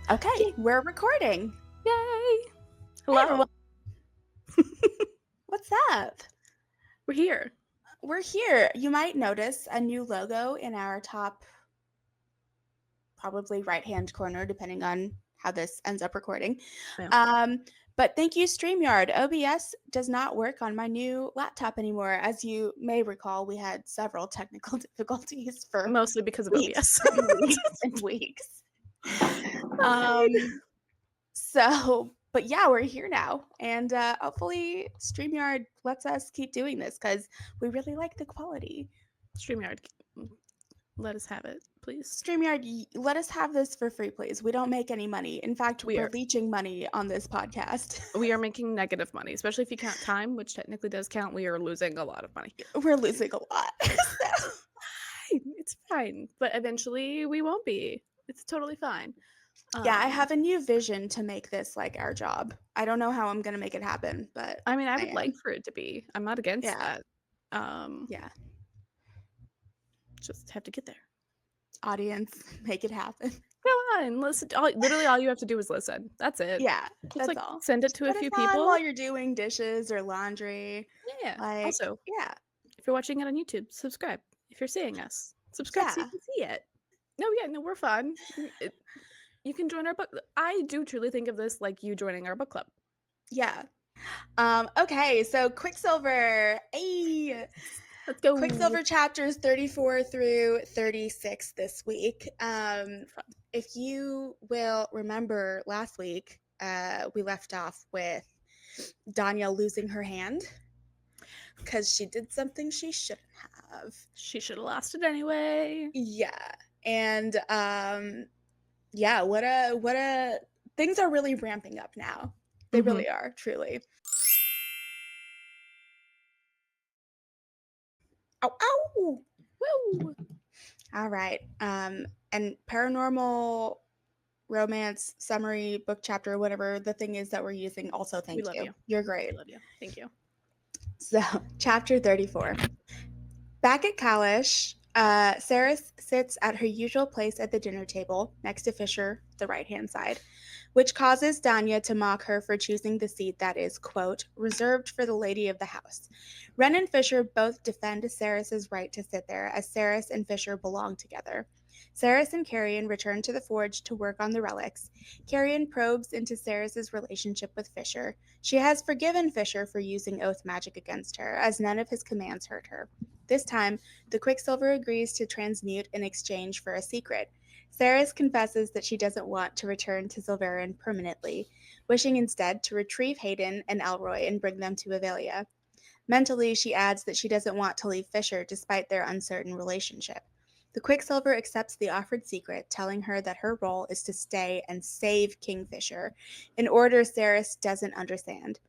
Okay, we're recording. Yay! Hi, Hello. everyone. What's up? We're here. We're here. You might notice a new logo in our top, probably right-hand corner, depending on how this ends up recording. Yeah. But thank you, StreamYard. OBS does not work on my new laptop anymore. As you may recall, we had several technical difficulties for Mostly because of weeks OBS. and weeks and weeks. But yeah, we're here now, and hopefully StreamYard lets us keep doing this because we really like the quality. StreamYard, let us have it, please. StreamYard, let us have this for free, please. We don't make any money. In fact, We we're are. leeching money on this podcast. We are making negative money, especially if you count time, which technically does count. We are losing a lot of money. We're losing a lot. So. It's fine, but eventually we won't be. It's totally fine. Yeah, I have a new vision to make this like our job. I don't know how I'm gonna make it happen, but I mean, I would like for it to be. I'm not against yeah. that. Yeah. Just have to get there. Audience, make it happen. Go on, listen. Literally, all you have to do is listen. That's it. Yeah, Just that's all. send it to Put a few it on people. while you're doing dishes or laundry. Yeah. Like, Also, yeah. if you're watching it on YouTube, subscribe. If you're seeing us, subscribe so you can see it. No, we're fun. You can join our book. I do truly think of this like you joining our book club. Yeah. Okay, so Quicksilver. Hey. Let's go. Quicksilver chapters 34 through 36 this week. If you will remember last week, we left off with Danya losing her hand because she did something she shouldn't have. She should have lost it anyway. Yeah. And yeah, what a things are really ramping up now. They really are, truly. Ow, ow! Woo! All right. And paranormal romance summary book chapter, whatever the thing is that we're using, also thank you. You're great. We love you. Thank you. So, chapter 34. Back at Kalish, Saris sits at her usual place at the dinner table, next to Fisher, the right-hand side, which causes Danya to mock her for choosing the seat that is, quote, reserved for the lady of the house. Wren and Fisher both defend Saris's right to sit there, as Saris and Fisher belong together. Saris and Carrion return to the forge to work on the relics. Carrion probes into Saris's relationship with Fisher. She has forgiven Fisher for using oath magic against her, as none of his commands hurt her. This time, the Quicksilver agrees to transmute in exchange for a secret. Saris confesses that she doesn't want to return to Silverin permanently, wishing instead to retrieve Hayden and Elroy and bring them to Avelia. Mentally, she adds that she doesn't want to leave Fisher despite their uncertain relationship. The Quicksilver accepts the offered secret, telling her that her role is to stay and save Kingfisher, an order Saris doesn't understand.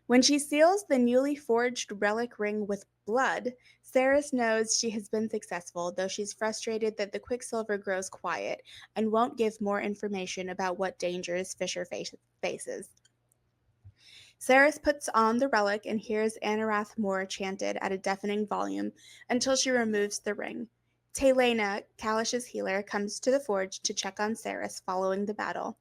When she seals the newly forged relic ring with blood, Saris knows she has been successful, though she's frustrated that the Quicksilver grows quiet and won't give more information about what dangers Fisher faces. Saris puts on the relic and hears Anarath Moor chanted at a deafening volume until she removes the ring. Taelena, Kalish's healer, comes to the forge to check on Saris following the battle.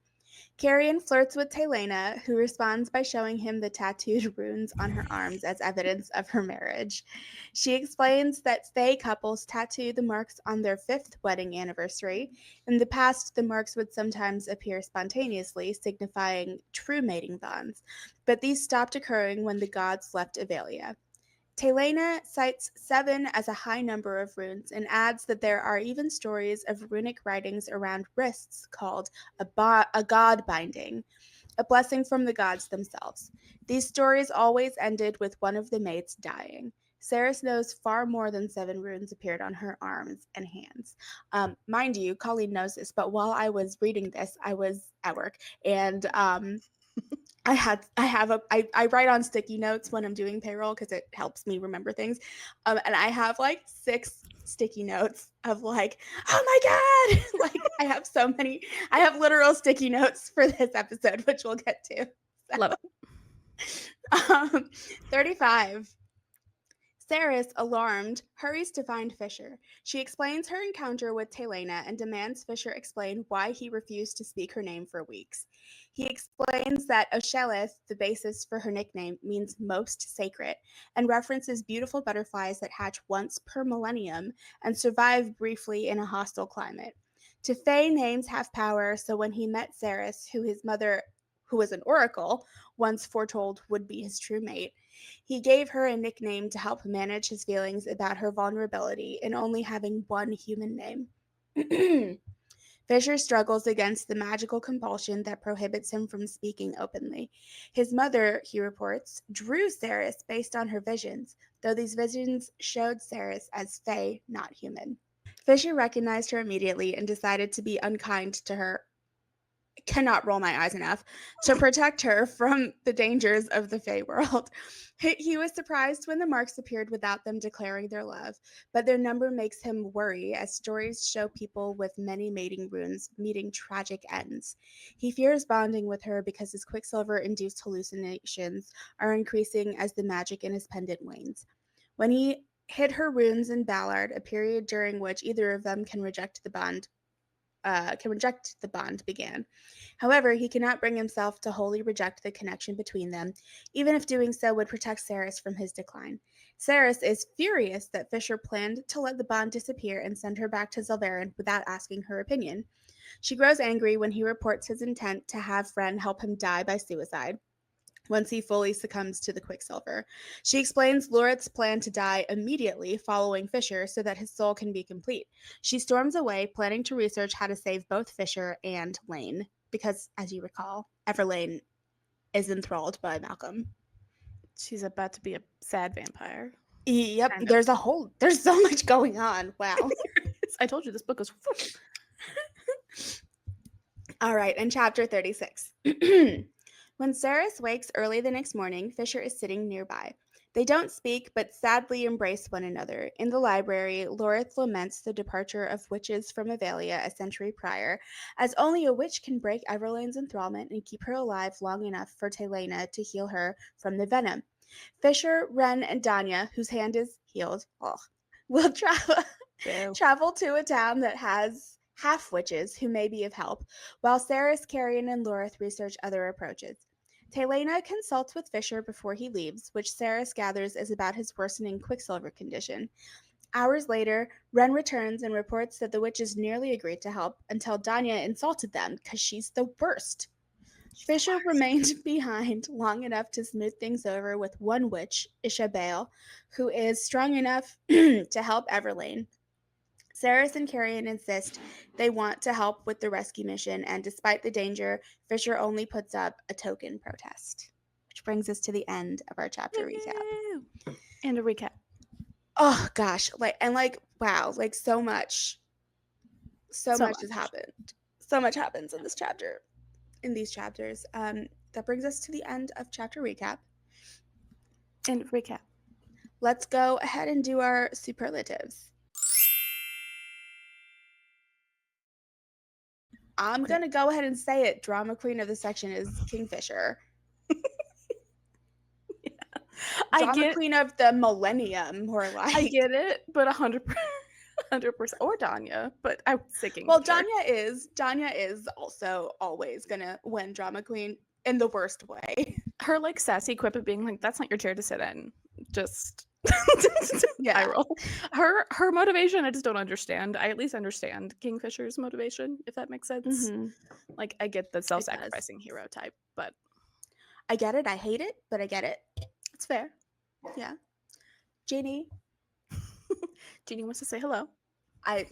Carrion flirts with Taelena, who responds by showing him the tattooed runes on her arms as evidence of her marriage. She explains that Fae couples tattoo the marks on their 5th wedding anniversary. In the past, the marks would sometimes appear spontaneously, signifying true mating bonds, but these stopped occurring when the gods left Avelia. Taelena cites 7 as a high number of runes and adds that there are even stories of runic writings around wrists called a god binding, a blessing from the gods themselves. These stories always ended with one of the mates dying. Saris knows far more than 7 runes appeared on her arms and hands. Mind you, Colleen knows this, but while I was reading this, I was at work, and I write on sticky notes when I'm doing payroll because it helps me remember things. And I have like 6 sticky notes of like, oh my God, like I have literal sticky notes for this episode, which we'll get to. So. Love it. 35. Saris, alarmed, hurries to find Fisher. She explains her encounter with Telena and demands Fisher explain why he refused to speak her name for weeks. He explains that Osheleth, the basis for her nickname, means most sacred, and references beautiful butterflies that hatch once per millennium and survive briefly in a hostile climate. To Fae, names have power, so when he met Saris, who his mother, who was an oracle, once foretold would be his true mate, he gave her a nickname to help manage his feelings about her vulnerability in only having one human name. Fisher struggles against the magical compulsion that prohibits him from speaking openly. His mother, he reports, drew Saris based on her visions, though these visions showed Saris as Fae, not human. Fisher recognized her immediately and decided to be unkind to her. Cannot roll my eyes enough to protect her from the dangers of the Fae world. He was surprised when the marks appeared without them declaring their love, but their number makes him worry as stories show people with many mating runes meeting tragic ends. He fears bonding with her because his Quicksilver induced hallucinations are increasing as the magic in his pendant wanes. When he hid her runes in Ballard, a period during which either of them can reject the bond began. However, he cannot bring himself to wholly reject the connection between them, even if doing so would protect Saris from his decline. Saris is furious that Fisher planned to let the bond disappear and send her back to Zelvarin without asking her opinion. She grows angry when he reports his intent to have Fren help him die by suicide once he fully succumbs to the Quicksilver. She explains Loret's plan to die immediately following Fisher so that his soul can be complete. She storms away, planning to research how to save both Fisher and Lane, because, as you recall, Everlane is enthralled by Malcolm. She's about to be a sad vampire. Yep, Kind of. there's so much going on. Wow. I told you this book was. All right, in chapter 36. When Saris wakes early the next morning, Fisher is sitting nearby. They don't speak, but sadly embrace one another. In the library, Lorith laments the departure of witches from Avalia a century prior, as only a witch can break Everlane's enthrallment and keep her alive long enough for Telena to heal her from the venom. Fisher, Wren, and Danya, whose hand is healed, will travel to a town that has half witches who may be of help, while Saris, Carrion, and Lorith research other approaches. Telena consults with Fisher before he leaves, which Saris gathers is about his worsening Quicksilver condition. Hours later, Wren returns and reports that the witches nearly agreed to help until Danya insulted them because she's the worst. Fisher remained behind long enough to smooth things over with one witch, Ishabel, who is strong enough to help Everlane. Saris and Carrion insist they want to help with the rescue mission, and despite the danger, Fisher only puts up a token protest. Which brings us to the end of our chapter recap. And a recap. Oh gosh, wow, so much has happened. So much happens in this chapter. In these chapters. That brings us to the end of chapter recap. And recap. Let's go ahead and do our superlatives. I'm going to go ahead and say it. Drama queen of the section is Kingfisher. Drama queen of the millennium, more like. I get it, but 100%. Or Danya, but I was thinking. Well, Danya is also always gonna win drama queen in the worst way. Her sassy quip of being like, "That's not your chair to sit in." Just yeah. I roll. Her motivation, I just don't understand. I at least understand Kingfisher's motivation, if that makes sense. Mm-hmm. I get the self-sacrificing hero type, but I get it. I hate it, but I get it. It's fair. Yeah. Jeannie. Jeannie wants to say hello.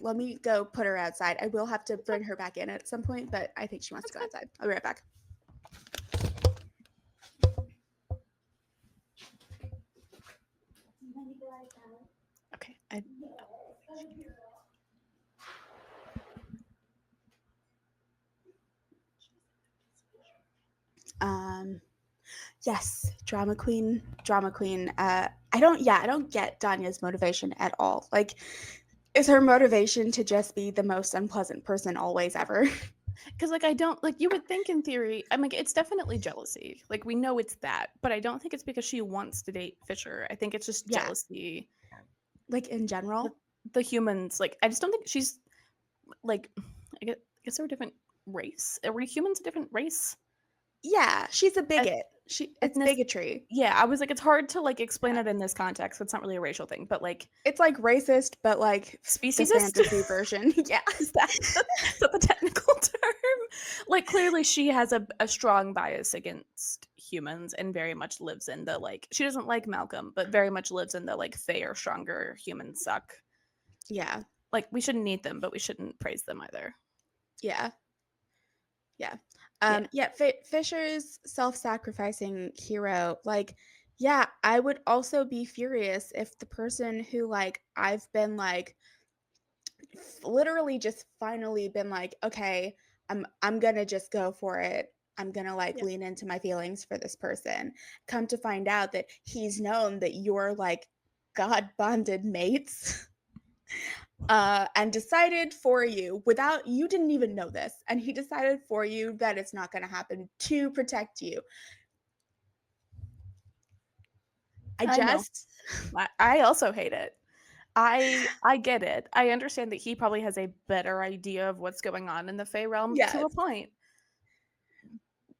Let me go put her outside. I will have to bring her back in at some point, but I think she wants to go outside. I'll be right back. Okay. Yes, drama queen. I don't get Danya's motivation at all. Is her motivation to just be the most unpleasant person always ever? Because I don't you would think in theory, it's definitely jealousy. We know it's that, but I don't think it's because she wants to date Fisher. I think it's just jealousy Like, in The, general? the humans, like, I just don't think she's like. I guess they're a different race. Are we humans a different race? Yeah, she's a Eth- bigot. It's ethnic. bigotry. Yeah, I was like, it's hard to like explain Yeah. it in this context. It's not really a racial thing, but like It's like racist, but like the speciesist. fantasy version. Yeah. Is that the technical term? Like clearly she has a strong bias against humans and very much lives in the like she doesn't like Malcolm, but very much lives in the like they are stronger, humans suck. Yeah. Like we shouldn't need them, but we shouldn't praise them either. Yeah. Yeah. Yeah. Yeah, Fisher's self-sacrificing hero, like, yeah, I would also be furious if the person who, like, I've been, like, literally just finally been like, "Okay, I'm gonna just go for it. I'm gonna, like, Yeah. lean into my feelings for this person." Come to find out that he's known that you're, like, God-bonded mates, and decided for you without you didn't even know this, and he decided for you that it's not gonna happen to protect you. I I know. just I also hate it. I get it. I understand that he probably has a better idea of what's going on in the Fey realm to yes, a point,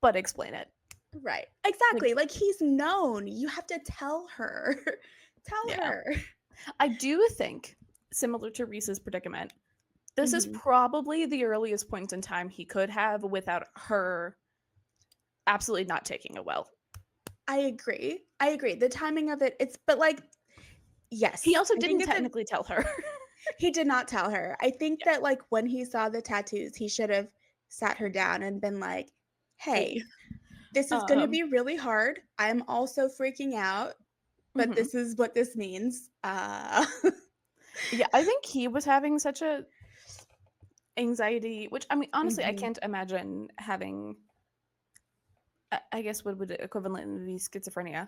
but explain it. right. Like, Exactly, like, he's known. You have to tell her. Tell yeah. her. I do think, similar to Reese's predicament, this is Mhm. probably the earliest point in time he could have without her absolutely not taking it well. I agree. I agree. The timing of it, it's but, like, He yes, also I think didn't it's a technically tell her. he did not tell her. I think Yeah. that, like, when he saw the tattoos, he should have sat her down and been like, Hey. "Hey, this is gonna Um, be really hard. I'm also freaking out, but mhm. this is what this means." Yeah, I think he was having such a anxiety, which I mean, honestly, I Mhm. can't imagine having I guess what would the equivalent be schizophrenia?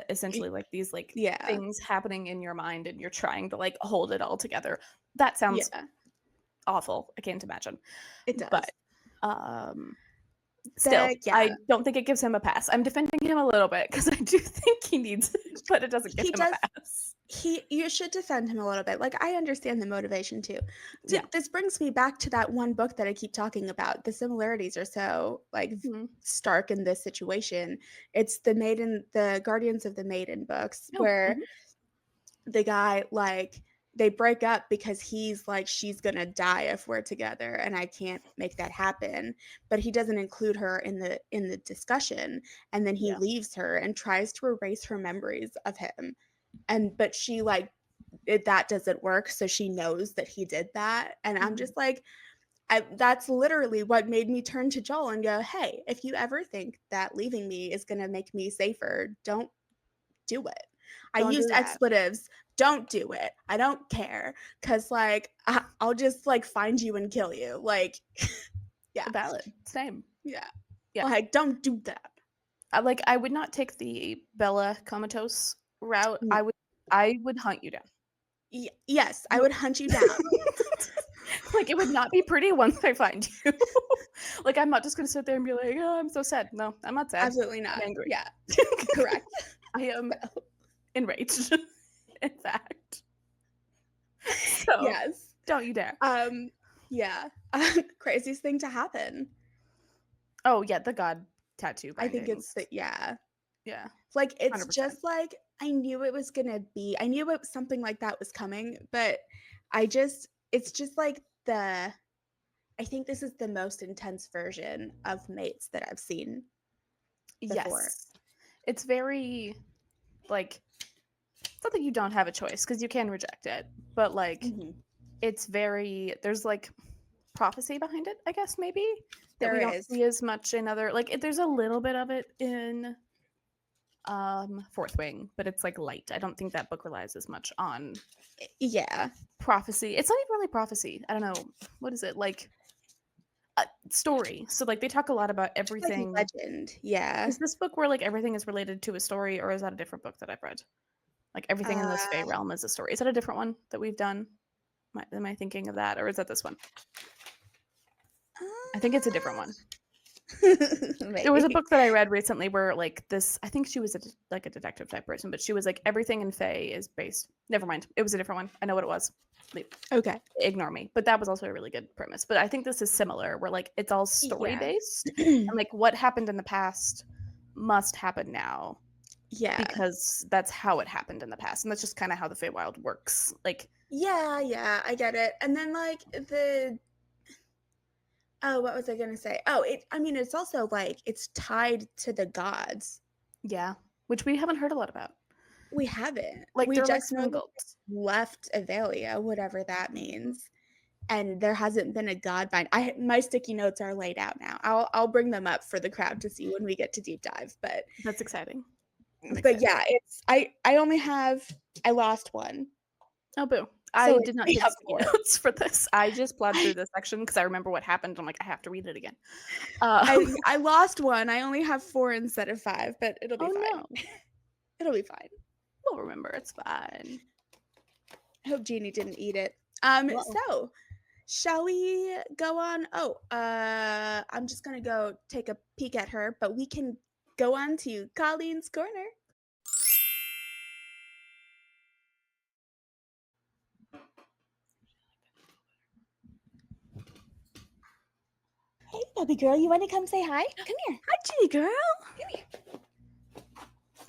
Essentially, E like these like yeah. things happening in your mind, and you're trying to like hold it all together. That sounds Yeah, awful. I can't imagine. it But does. um, still, Yeah. I don't think it gives him a pass. I'm defending him a little bit because I do think he needs it, but it doesn't give He him a does pass. you should defend him a little bit. Like, I understand the motivation too. Yeah. This brings me back to that one book that I keep talking about. The similarities are so, like, Mhm. stark in this situation. It's the Guardians of the Maiden books Oh, where mhm. the guy, like, they break up because he's like, "She's gonna die if we're together, and I can't make that happen." But he doesn't include her in the discussion, and then he Yeah. leaves her and tries to erase her memories of him. But she, like, that doesn't work, so she knows that he did that, and I'm Mhm. just like, that's literally what made me turn to Joel and go, "Hey, if you ever think that leaving me is gonna make me safer, don't do it." I Don't used do that. expletives, "Don't do it. I don't care, cause like, I'll just, like, find you and kill you." Like, yeah, Valid. Same. yeah. Yeah. Like, don't do that. I would not take the Bella comatose route. No. I would hunt you down. Yes, I Nope. would hunt you down. Like, it would not be pretty once I find you. Like, I'm not just gonna sit there and be like, "Oh, I'm so sad." No, I'm not sad. Absolutely I'm not. angry. Yeah, correct. I am So, enraged, in fact. So, yes. don't you dare. Um, yeah. Craziest thing to happen. Oh, yeah, the god tattoo I think it's bindings. the yeah. Yeah, Like, it's 100%. just like, I knew it was gonna be I knew it something like that was coming, but I just it's just like I think this is the most intense version of Mates that I've seen before. Yes. It's very, like it's not that you don't have a choice because you can reject it, but, like, Mhm. it's very there's, like, prophecy behind it, I guess, maybe, that There we don't is. see as much in other like, there's a little bit of it in, Fourth Wing, but it's, like, light. I don't think that book relies as much on Yeah. prophecy. It's not even really prophecy. I don't know. What is it? Like, story. So, like, they talk a lot about It's like everything. legend. Yeah. Is this book where, like, everything is related to a story, or is that a different book that I've read? Like, everything in this Fey Uh, realm is a story. Is that a different one that we've done? Am I thinking of that, or is that this one? I think it's a different uh, one. There was a Maybe. book that I read recently where, like, this I think she was like, a detective type person, but she was like, "Everything in Fae is based." Never mind. It was a different one. I know what it was. Leave. Okay. Ignore me. But that was also a really good premise. But I think this is similar where, like, it's all Yeah. story-based, and, like, what happened in the past must happen now Yeah. because that's how it happened in the past, and that's just kinda how the Feywild works. Like, Yeah, yeah, I get it. And then, like, oh, what was I gonna say? Oh, I mean, it's also, like, it's tied to the gods. yeah, which we haven't heard a lot about. We haven't. Like, We they're, like, just know that sprinkled. they left Avelia, whatever that means, and there hasn't been a god bind. My sticky notes are laid out now. I'll bring them up for the crowd to see when we get to deep dive, That's exciting. I'm but excited. yeah, it's I only have I lost one, Oh, boo. so I it's did not we take have sticky 4. notes for this. I just plowed through I this section because I remember what happened. I'm like, "I have to read it again." Um, I lost one. I only have 4 instead of 5, but it'll be oh, fine. no. It'll be fine. We'll remember, it's fine. I hope Jeannie didn't eat it. Uh-oh. So shall we go on? Oh, I'm just gonna go take a peek at her, but we can go on to Colleen's corner. Hey, puppy girl, you want to come say hi? Come here. Hi, Ginny girl. Come here.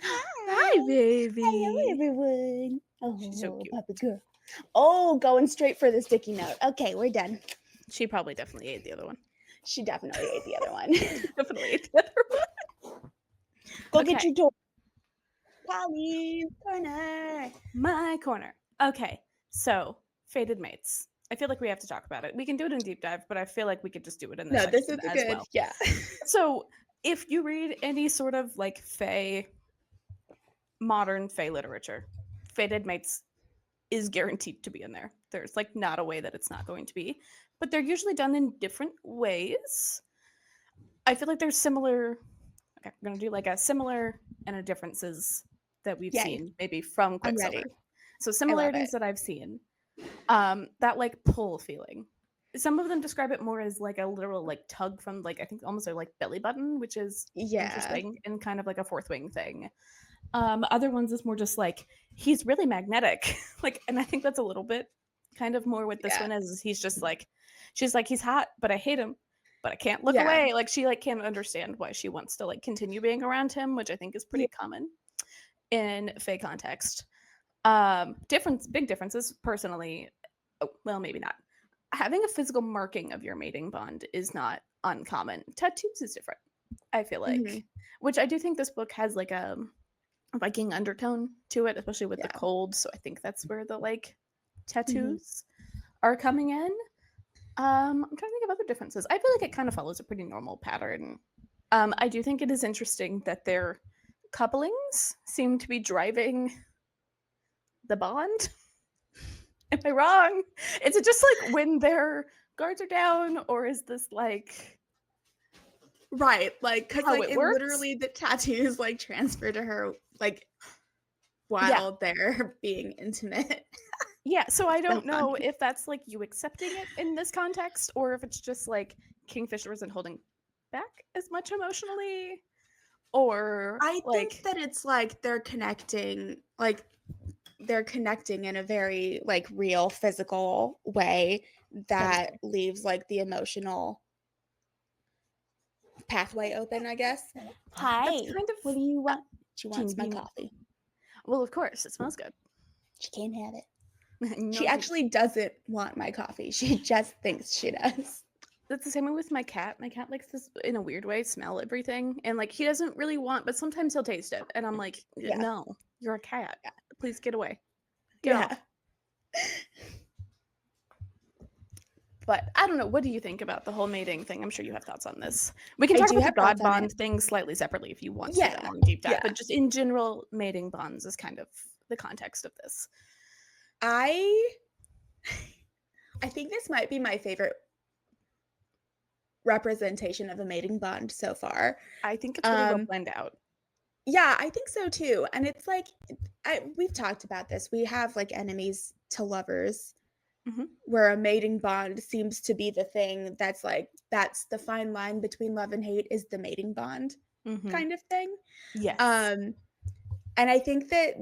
Hi, Hi. Hello, baby. everyone. She's so Oh, cute. puppy girl. Oh, going straight for the sticky note. Okay, we're done. She probably definitely ate the other one. She definitely ate the other one. Definitely ate the other one. Go Okay, get your toy. Colleen's corner. my corner. Okay, so fated mates. I feel like we have to talk about it. We can do it in deep dive, but I feel like we could just do it in this No, this section is a as good, well. yeah. So, if you read any sort of like modern Fae literature, fated mates is guaranteed to be in there. There's like not a way that it's not going to be, but they're usually done in different ways. I feel like there's similar. Okay, I'm gonna do like a similar and a differences that we've Yay. seen maybe from I'm ready. Quicksilver. So I love it. similarities that I've seen, that like pull feeling. Some of them describe it more as like a literal like tug from like I think almost a like belly button, which is Yeah. interesting and kind of like a fourth wing thing. Other ones is more just like he's really magnetic, like, and I think that's a little bit kind of more what this Yeah. one is. He's just like, she's like he's hot, but I hate him, but I can't look Yeah. away. Like she like can't understand why she wants to like continue being around him, which I think is Yeah. pretty common in Fae context. Big differences personally. Oh, well, maybe not. Having a physical marking of your mating bond is not uncommon. Tattoos is different. I feel Mhm. like, which I do think this book has like a Viking undertone to it, especially with the Yeah. cold. So I think that's where the like Mhm. tattoos are coming in. I'm trying to think of other differences. I feel like it kind of follows a pretty normal pattern. I do think it is interesting that their couplings seem to be driving the bond. Am I wrong? Is it just like when their guards are down, or is this like Right, like, cause how like, it it works? literally the tattoos, like, transfer to her, like, Yeah. while they're being intimate. Yeah, so I So don't know funny. if that's like you accepting it in this context or if it's just like Kingfisher isn't holding back as much emotionally or I think like that it's, like, they're connecting in a very, like, real physical way that is that fair. leaves, like, the emotional pathway open, I guess. That's Hi. kind of What do you want? She teeny wants my beanie. coffee. Well, of course, it smells good. She can't have it. No She thanks. actually doesn't want my coffee. She just thinks she does. That's the same way with my cat. My cat likes this in a weird way smell everything and like he doesn't really want but sometimes he'll taste it and I'm like, Yeah. "No, you're a cat. Yeah. Please get away. Get Yeah. off." But I don't know. What do you think about the whole mating thing? I'm sure you have thoughts on this. We can I talk do about the have thoughts god on it. bond thing slightly separately if you want to do that Yeah. more in deep dive. Yeah. But just in general, mating bonds is kind of the context of this. I I think this might be my favorite representation of a mating bond so far. I think it's really well Um, planned out. yeah, I think so too. And it's like we've talked about this. We have like enemies to lovers Mhm. where a mating bond seems to be the thing that's like that's the fine line between love and hate is the mating bond Mhm. kind of thing. Yes. Um, and I think that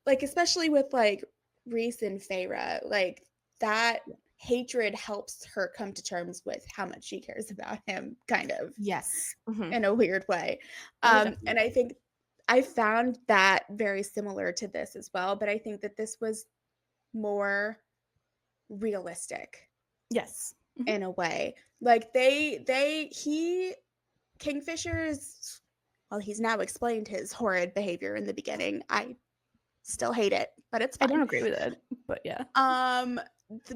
like especially with like Reese and Feyre, like that hatred helps her come to terms with how much she cares about him, kind of Yes. Mhm. in a weird way. Oh, And I definitely. think I found that very similar to this as well, but I think that this was more realistic Yes. Mhm. in a way. Like he Kingfisher's well, he's now explained his horrid behavior in the beginning. I still hate it, but it's I don't fine. agree with it, but yeah. Um,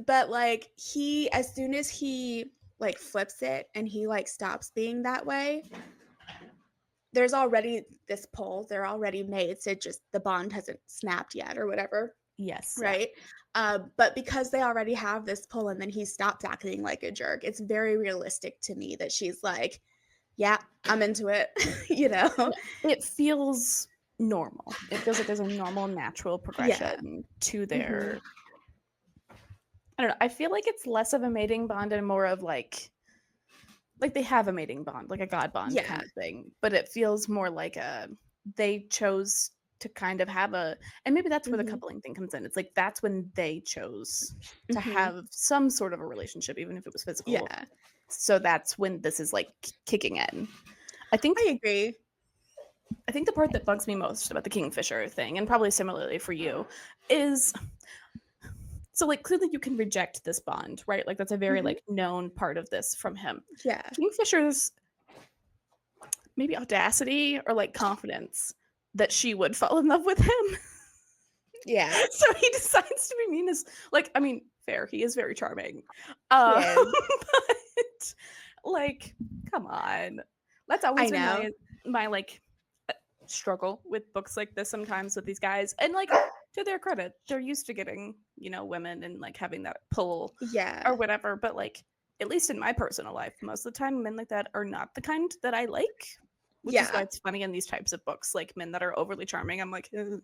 but like he, as soon as he like flips it and he like stops being that way, there's already this pull. They're already mates. It just the bond hasn't snapped yet or whatever, Yes, yeah. right? But because they already have this pull and then he stops acting like a jerk, it's very realistic to me that she's like, yeah, I'm into it, you know? And it feels normal. It feels like there's a normal, natural Yeah. progression to Hmm. their I don't know, I feel like it's less of a mating bond and more of like they have a mating bond, like a god bond Yeah. kind of thing, but it feels more like a they chose to kind of have a and maybe that's where the Hmm. coupling thing comes in. It's like that's when they chose to Hmm. have some sort of a relationship, even if it was physical. Yeah. So that's when this is like kicking in. I think I agree. I think the part that bugs me most about the Kingfisher thing, and probably similarly for you, is so like clearly you can reject this bond, right? Like that's a very Hmm. like known part of this from him. Yeah. Kingfisher's maybe audacity or like confidence that she would fall in love with him. Yeah. So he decides to be mean as like I mean, fair, he is very charming. Yeah. But like, come on. That's I always been know. my like struggle with books like this sometimes with these guys. And like to their credit, they're used to getting, women and like having that pull or Yeah. whatever. But like at least in my personal life, most of the time men like that are not the kind that I like. Which is why Yeah. it's funny in these types of books, like men that are overly charming. I'm like, "Ugh,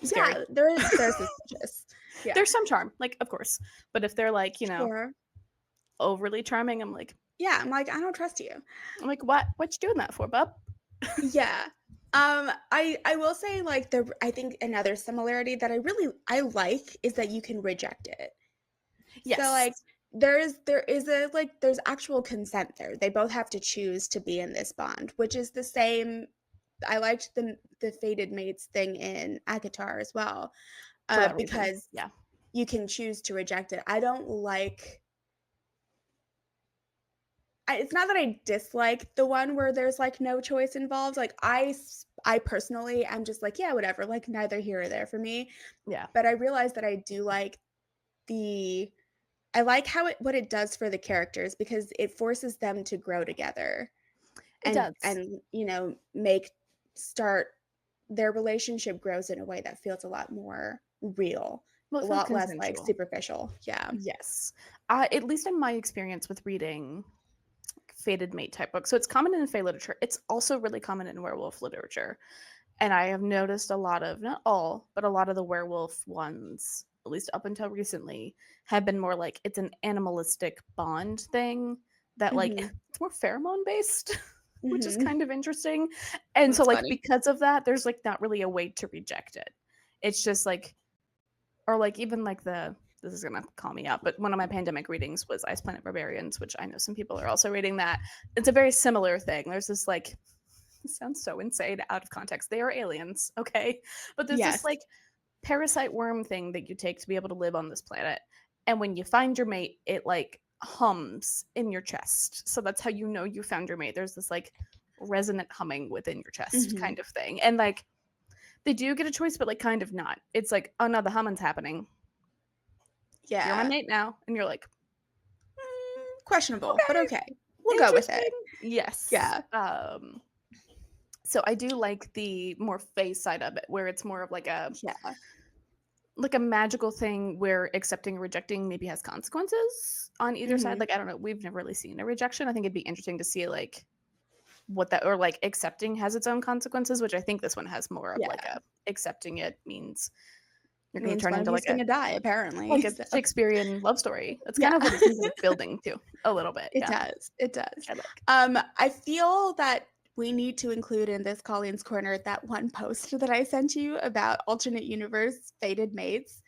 scary. Yeah. They're suspicious. Yeah. There's some charm, like, of course. But if they're like, Sure. overly charming, Yeah. I'm like, I don't trust you. I'm like, what you doing that for, bub? Yeah. I will say like I think another similarity that I like is that you can reject it. So Yes. like there is a like there's actual consent there. They both have to choose to be in this bond, which is the same. I liked the fated mates thing in Akatar as well, For that reason. because Yeah. you can choose to reject it. I don't like. It's not that I dislike the one where there's like no choice involved. Like I personally am just like yeah whatever like neither here or there for me. Yeah. But I realize that I do like the I like how what it does for the characters because it forces them to grow together It does. and make start their relationship grows in a way that feels a lot more real, Well, a it feels lot less like consensual. superficial. Yeah. Yes. At least in my experience with reading fated mate type books. So it's common in fae literature. It's also really common in werewolf literature. And I have noticed a lot of, not all, but a lot of the werewolf ones, at least up until recently, have been more like it's an animalistic bond thing that like Mhm. it's more pheromone based, which is Mhm. kind of interesting. And so That's like funny. because of that, there's like not really a way to reject it. It's just like or like even like the this is gonna call me out, but one of my pandemic readings was Ice Planet Barbarians, which I know some people are also reading that. It's a very similar thing. There's this like it sounds so insane out of context. They are aliens, okay? But there's this Yes. like parasite worm thing that you take to be able to live on this planet. And when you find your mate, it like hums in your chest. So that's how you know you found your mate. There's this like resonant humming within your chest Mhm. kind of thing. And like they do get a choice, but like kind of not. It's like, oh no, the humming's happening. You're my Yeah. mate now. And you're like, Questionable, but okay, okay. We'll go with interesting. it. Yes. Yeah. So I do like the more face side of it, where it's more of Yeah. like a magical thing where accepting or rejecting maybe has consequences on either side. Mhm. Like I don't know, we've never really seen a rejection. I think it'd be interesting to see like what that or like accepting has its own consequences, which I think this one has more of like Yeah. a accepting it means You're going to means turn one of into you's gonna die, apparently. like a So Shakespearean love story. That's kind yeah. of what it seems like it's building to a little bit. It Yeah, does. It does. I like. I feel that we need to include in this Colleen's Corner that one post that I sent you about alternate universe fated mates.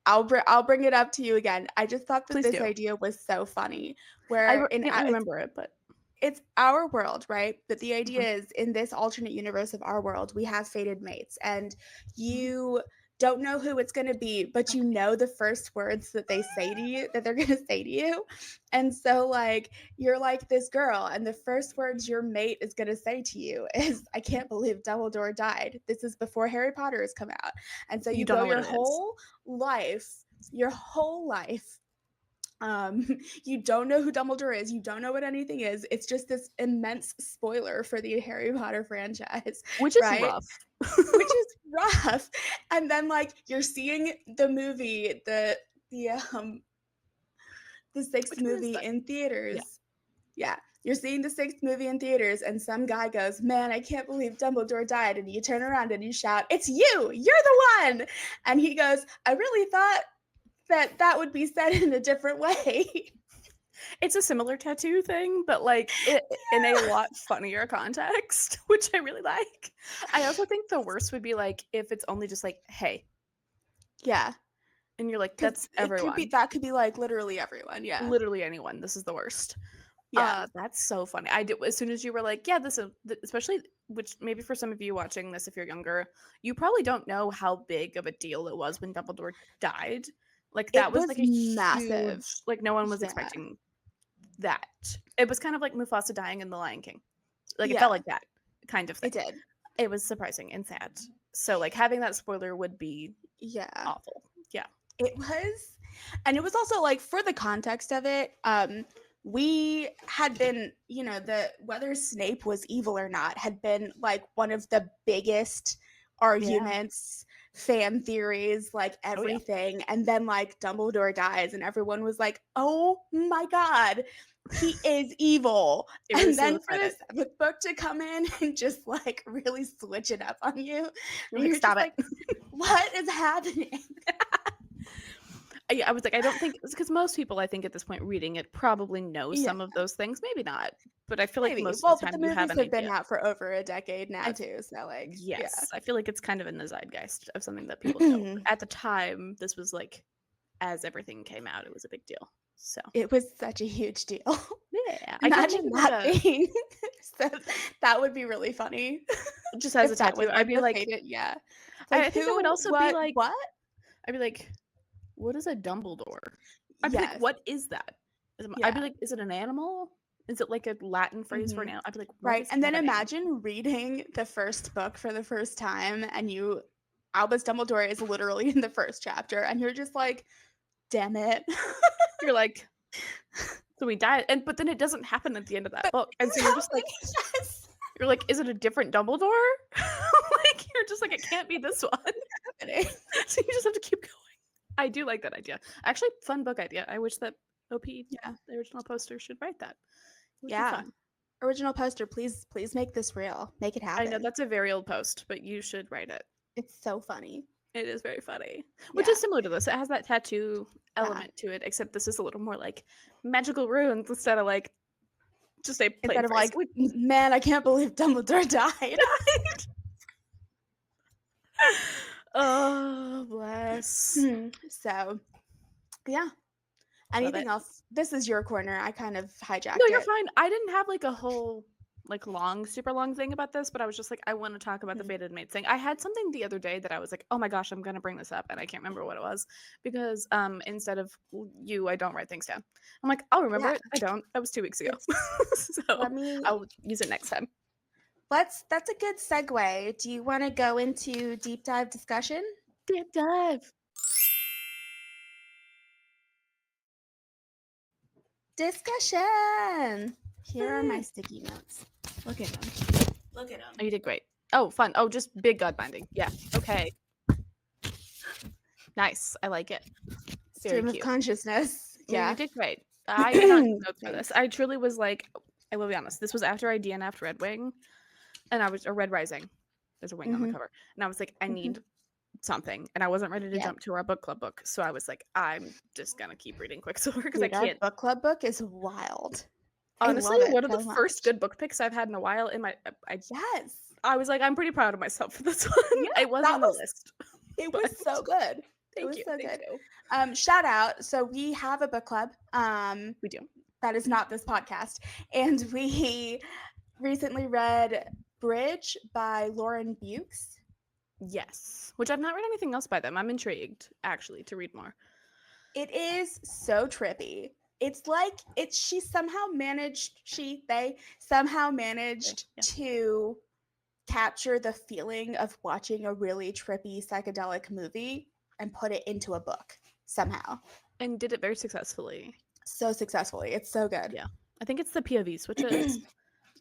I'll bring it up to you again. I just thought that Please this do. idea was so funny. I Where in can't remember it, but it's our world, right? But the idea mhm. is in this alternate universe of our world, we have fated mates, and Mhm. you don't know who it's going to be, but you Okay. know the first words that they say to you, that they're going to say to you. And so, like, you're like this girl, and the first words your mate is going to say to you is, I can't believe Dumbledore died. This is before Harry Potter has come out. And so You you don't go know what it is. your whole life you don't know who Dumbledore is. You don't know what anything is. It's just this immense spoiler for the Harry Potter franchise, Which is right? rough. Which is rough. And then like you're seeing the movie, the um the sixth Which one is movie that? in Yeah. theaters. Yeah. You're seeing the sixth movie in theaters, and some guy goes, Man, I can't believe Dumbledore died. And you turn around and you shout, It's you! You're the one! And he goes, I really thought that would be said in a different way. It's a similar tattoo thing, but like it in a lot funnier context, which I really like. I also think the worst would be like if it's only just like, hey, Yeah. and you're like, 'Cause that's it could be everyone. that could be, like, literally everyone, yeah. Literally anyone. This is the worst. Yeah. That's so funny. I do as soon as you were like, yeah, this is especially which maybe for some of you watching this if you're younger, you probably don't know how big of a deal it was when Dumbledore died. Like that It was was like a massive. huge like no one was Yeah. expecting that. It was kind of like Mufasa dying in The Lion King. Like it felt Yeah, like that kind of it thing. did. It was surprising and sad. So like having that spoiler would be Yeah. awful. Yeah. It was and it was also, like, for the context of it, we had been the whether Snape was evil or not had been, like, one of the biggest Yeah. arguments, fan theories, like, Oh yeah. everything, and then, like, Dumbledore dies, and everyone was like, "Oh my god, he is evil." It really And then for solidified the it. 7th book to come in and just, like, really switch it up on you, You're and like, you're just stop it. like, "What is happening?" I was like, I don't think because most people, I think, at this point reading it probably know Yeah. some of those things. Maybe not, but I feel like Maybe. most of Well, the but the time you have movies an have been idea. out for over a decade now I too, so, like, yeah. yes, I feel like it's kind of in the zeitgeist of something that people know. But at the time, this was like as everything came out, it was a big deal. So It was such a huge deal. yeah, I can't Imagine believe that that being so that would be really funny just as a if that tattoo. was, I'd like, be the like, fated yeah. It's like, I think I would who, also be what, like, what? I'd be like, what is a Dumbledore? I'd be like, Yes. what is that? I'd be Yeah. like, is it an animal? Is it like a Latin phrase for an Mhm. animal? I'd be like, what Right, is and then happening? imagine reading the first book for the first time and Albus Dumbledore is literally in the first chapter, and you're just like, "Damn it." You're like, so he died, and but then it doesn't happen at the end of that But book, and so you're just like, yes. is it a different Dumbledore? Like you're just like, it can't be this one. Happening. So you just have to keep going. I do like that idea. Actually, fun book idea. I wish that OP, Yeah. the original poster, should write that. It would be Yeah. fun. Original poster, please make this real. Make it I know happen. that's a very old post, but you should write it. It's so funny. It is very funny, which Yeah. is similar to this. It has that tattoo Yeah. element to it, except this is a little more like magical runes instead of like just a plain Instead of phrase. like, man, I can't believe Dumbledore died. Oh, bless. So, yeah. Love it. Anything else? This is your corner. I kind of No, hijacked you're it. fine. I didn't have like a whole like long, super long thing about this, but I was just like, I want to talk about the Mhm. fated mates thing. I had something the other day that I was like, oh my gosh, I'm gonna bring this up, and I can't remember what it was because instead of you, I don't write things down. I'm like, I'll remember Yeah. it. I don't. That was 2 weeks ago, It's, so let me I'll use it next time. that's a good segue. Do you want to go into deep dive discussion? Deep dive. Discussion. Here are my Hey. sticky notes. Look at them. Look at them. Oh, you did great. Oh, fun. Oh, just big god binding. Yeah. Okay. Nice. I like it. Very Stream of cute. consciousness. You Yeah. did great. I did not take notes for this. Thanks. I truly was like, I will be honest. This was after I DNF'd Red Wing, and I was or Red Rising. There's a wing on the Mhm. cover, and I was like, I Mhm. need something, and I wasn't ready to Yeah. jump to our book club book, so I was like, I'm just gonna keep reading Quicksilver because I Dude, our can't. book club book is wild. I Honestly, love it one of the so first much. good book picks I've had in a while. In my, Yes. I was like, I'm pretty proud of myself for this one. Yeah, It was that on the was list, it but was so good. It thank was you, so thank good. you. Shout out. So we have a book club. We do. That is not this podcast. And we recently read Bridge by Lauren Bukes. Yes, which I've not read anything else by them. I'm intrigued actually to read more. It is so trippy. It's like they somehow Okay, managed yeah. to capture the feeling of watching a really trippy psychedelic movie and put it into a book somehow. And did it very successfully. So successfully. It's so good. Yeah. I think it's the POV switches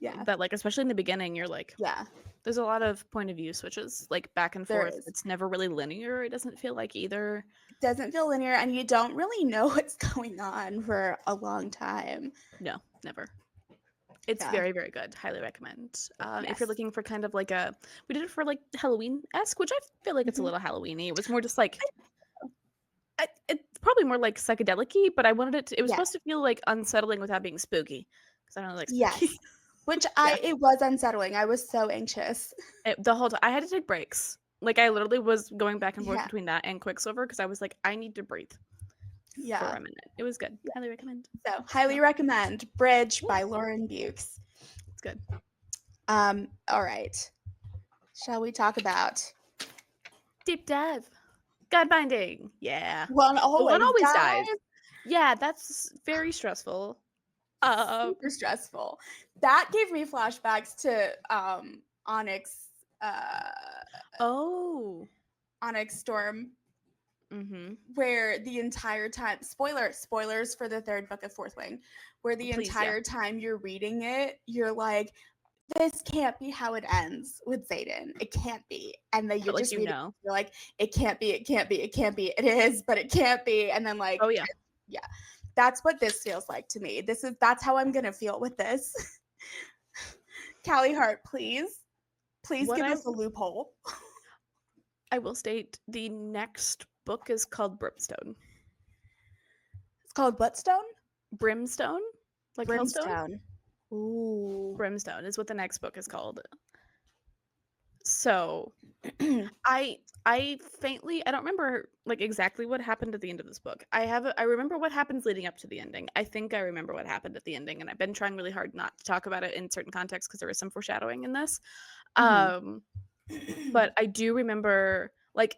Yeah. that, like, especially in the beginning, you're like, Yeah. there's a lot of point of view switches, like back and There forth. is. It's never really linear. It doesn't feel like either. It doesn't feel linear and you don't really know what's going on for a long time. No, never. It's Yeah. very, very good. Highly recommend. If you're Yes. looking for kind of like we did it for like Halloween-esque, which I feel like it's a Mhm. little Halloween-y. It was more just like, it's probably more like psychedelic-y, but I wanted it to, it was Yeah. supposed to feel like unsettling without being spooky. Because I don't like spooky. Yes. Which Yeah. it was unsettling. I was so anxious. The whole time I had to take breaks. Like I literally was going back and forth Yeah. between that and Quicksilver because I was like, I need to breathe for Yeah. a minute. It was good. Yeah. Highly recommend. So highly recommend Bridge Yeah, by Lauren Bukes. it's good. All right. Shall we talk about Deep dive. God binding. Yeah. One But one Always always dies. Dies? Yeah, that's very stressful. Um, Super stressful. That gave me flashbacks to Onyx uh oh. Onyx Storm, Mm-hmm. where the entire time spoilers for the third book of Fourth Wing, where the Please, yeah. entire time you're reading it, you're like, this can't be how it ends with Zayden. It can't be. And then you But like just you read it, know. you're like, it can't be, it can't be, it can't be, it is, but it can't be. And then Oh like, yeah. yeah. That's what this feels like to me. That's how I'm gonna feel with this. Callie Hart, please. Please What give us a loophole. I will state the next book is called Brimstone. It's called Bloodstone? Brimstone? Like Hellstone? Brimstone. Ooh. Brimstone is what the next book is called. So I faintly I don't remember like exactly what happened at the end of this book. I remember what happens leading up to the ending. I think I remember what happened at the ending, and I've been trying really hard not to talk about it in certain contexts because there is some foreshadowing in this. Mhm. But I do remember like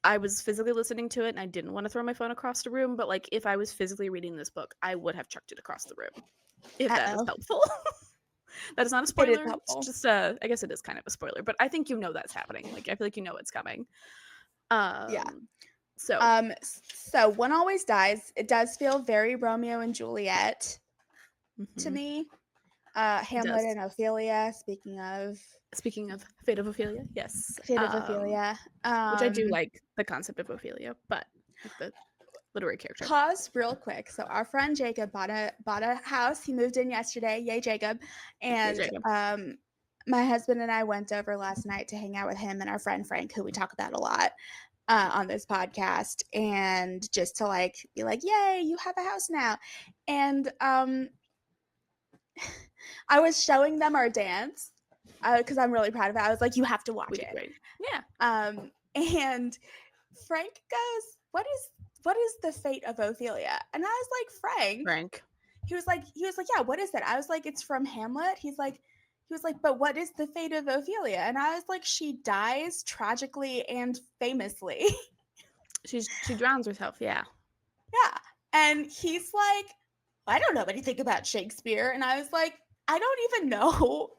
I was physically listening to it and I didn't want to throw my phone across the room, but like if I was physically reading this book, I would have chucked it across the room. If that is Uh-oh. helpful. That is not a It is spoiler. It's helpful. just I guess it is kind of a spoiler, but I think you know that's happening. Like I feel like you know it's coming. Yeah. So So One Always Dies. It does feel very Romeo and Juliet to mhm, me. it Hamlet does. and Ophelia. Speaking of Speaking of Fate of Ophelia, yes. Fate of Ophelia. Which I do like the concept of Ophelia, but like the literary character. Pause real quick. So our friend Jacob bought a house. He moved in yesterday. Yay, Jacob! Yeah, And Jacob. my husband and I went over last night to hang out with him and our friend Frank, who we talk about a lot on this podcast, and just to like be like, "Yay, you have a house now!" And I was showing them our dance because I'm really proud of it. I was like, "You have to watch We did it." great. Yeah. And Frank goes, what is the fate of Ophelia?" And I was like, "Frank." Frank. He was like, "Yeah, what is it?" I was like, "It's from Hamlet." He was like, "But what is the fate of Ophelia?" And I was like, "She dies tragically and famously." She drowns herself, yeah. Yeah. And he's like, "I don't know anything about Shakespeare." And I was like, "I don't even know.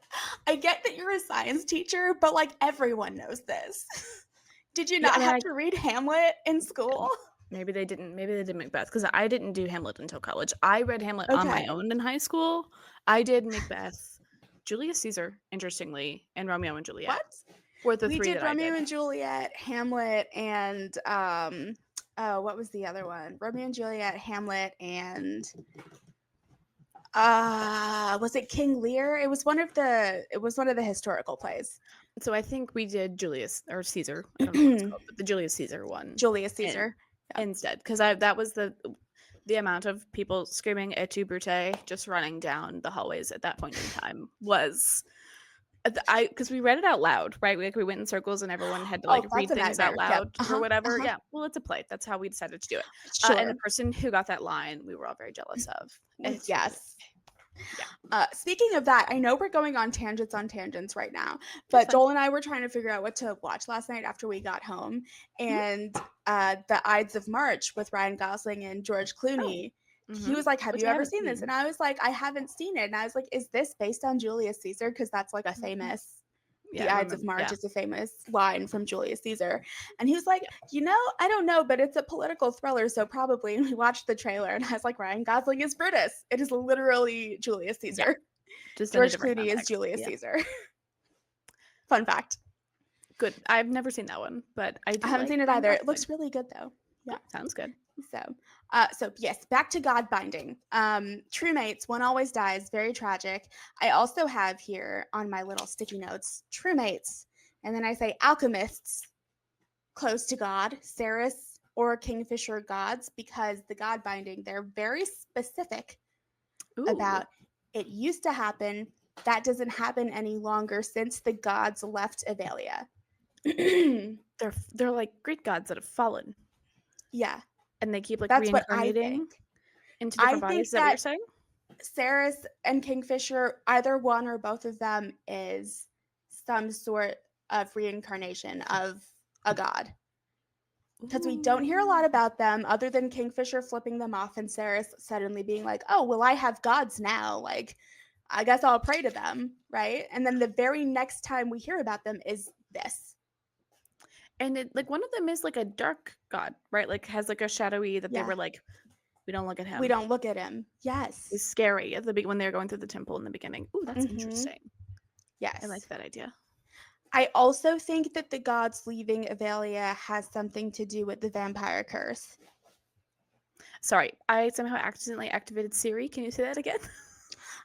I get that you're a science teacher, but like everyone knows this." Did you Yeah, not I mean have to read Hamlet in school? maybe they didn't. Maybe they did Macbeth because I didn't do Hamlet until college. I read Hamlet on my Okay. own in high school. I did Macbeth, Julius Caesar, interestingly, and Romeo and Juliet What? were the We three did that I Romeo did. and Juliet, Hamlet, and oh, what was the other one? Romeo and Juliet, Hamlet, and was it King Lear? It was one of the historical plays. So I think we did Julius or Caesar. I don't know what it's called, but the Julius Caesar one Julius in, Caesar. Yeah. instead, because I that was the amount of people screaming "Et tu, Brute" just running down the hallways at that point in time was I because we read it out loud, right? We went in circles and everyone had to like Oh, that's read a things out nightmare. Yep. loud or Uh-huh. whatever. Uh-huh. Yeah, well, it's a play. That's how we decided to do it. And the Sure. person who got that line, we were all very jealous of. Et tu, Brute. Yes. Yeah, Speaking of that, I know we're going on tangents right now, that's but fine. Joel and I were trying to figure out what to watch last night after we got home, Mhm. and the Ides of March with Ryan Gosling and George Oh, Clooney. He mhm. was like, "Have Which you I ever haven't seen this?" seen. And I was like, "I haven't seen it." And I was like, "Is this based on Julius Caesar? Because that's like a Mhm. famous." Yeah, The I Ides of remember. March Yeah, is a famous line from Julius Caesar. And he was like, yeah, I don't know, but it's a political thriller, so probably. And we watched the trailer, and I was like, Ryan Gosling is Brutus. It is literally Julius yeah. Caesar. Just in a George different Clooney is context. Julius Yeah, Caesar. Fun fact. good. I've never seen that one, but I I do haven't like seen it Ryan either. It Gosling. looks really good though. Oh, Yeah. sounds good. So yes, back to God binding. True mates, one always dies. Very tragic. I also have here on my little sticky notes, true mates, and then I say alchemists, close to God, Ceres or Kingfisher gods, because the God binding, they're very specific Ooh, about it used to happen. That doesn't happen any longer since the gods left Avalia. they're like Greek gods that have fallen, Yeah, and they keep like that's what I reincarnating think. into I different bodies. think Is that what you're that saying? Ceres and Kingfisher, either one or both of them, is some sort of reincarnation of a god. Because we don't hear a Ooh. lot about them other than Kingfisher flipping them off and Ceres suddenly being like, oh, well, I have gods now. Like, I guess I'll pray to them. Right. And then the very next time we hear about them is this. And it like one of them is like a dark god, right? Like has like a shadowy that they Yeah. were like, we don't look at We him. don't look at him. He's Yes. scary at the when they're going through the temple in the beginning. Ooh, that's Mm-hmm. interesting. I Yes. like that idea. I also think that the gods leaving Avalia has something to do with the vampire curse. Sorry, I somehow accidentally activated Siri. Can you say that again?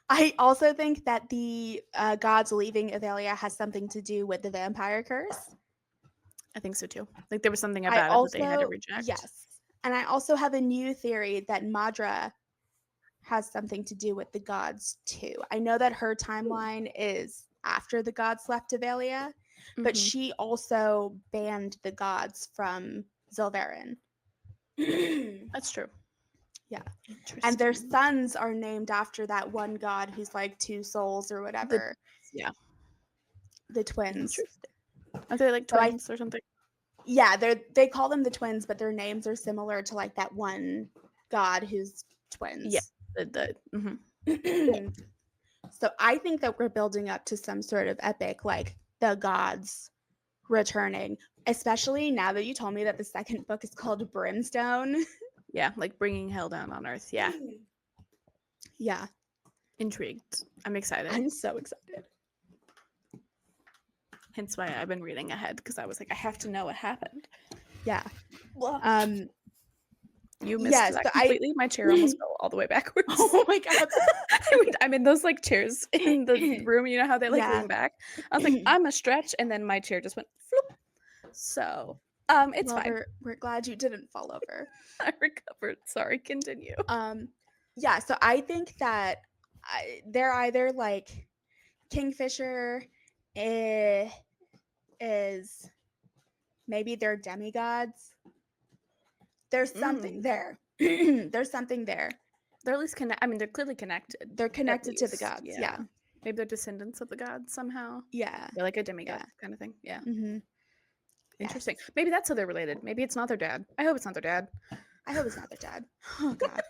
I also think that the gods leaving Avalia has something to do with the vampire curse. I think so too. Like there was something I about it that they had to also, reject. yes. And I also have a new theory that Madra has something to do with the gods too. I know that her Ooh. timeline is after the gods left Avalia, but Mm-hmm. she also banned the gods from Zilverin. Yeah. That's true. And their Interesting. sons are named after that one god who's like two souls or The whatever, yeah, the twins. interesting. Are they like So I twins or something? Yeah, they call them the twins, but their names are similar to like that one god who's Yeah. twins. Mhm. So I think that we're building up to some sort of epic, like the gods returning, especially now that you told me that the second book is called Brimstone. Yeah, like bringing hell down on earth. Yeah. Yeah, Intrigued. I'm excited. I'm so excited. Hence why I've been reading ahead because I was like, I have to know what happened. Yeah. Well, Um you missed yes, that so I completely. My chair almost fell all the way backwards. Oh my god. I'm in those like chairs in the room. You know how they like Yeah. lean back? I was like, I'm a stretch, and then my chair just went floop. So, it's Well, fine. we're glad you didn't fall over. I recovered. Sorry, continue. Um yeah, so I think that they're either like Kingfisher eh, is maybe they're demigods. There's something Mm. there. There's something there. They're at least connect. I mean, they're clearly connected. They're At connected to the least, gods. yeah. Yeah. Maybe they're descendants of the gods somehow. Yeah. They're like a demigod Yeah. kind of thing. Yeah. Mm-hmm. Interesting. Yes. Maybe that's how they're related. Maybe it's not their dad. I hope it's not their dad. I hope it's not their dad. Oh God.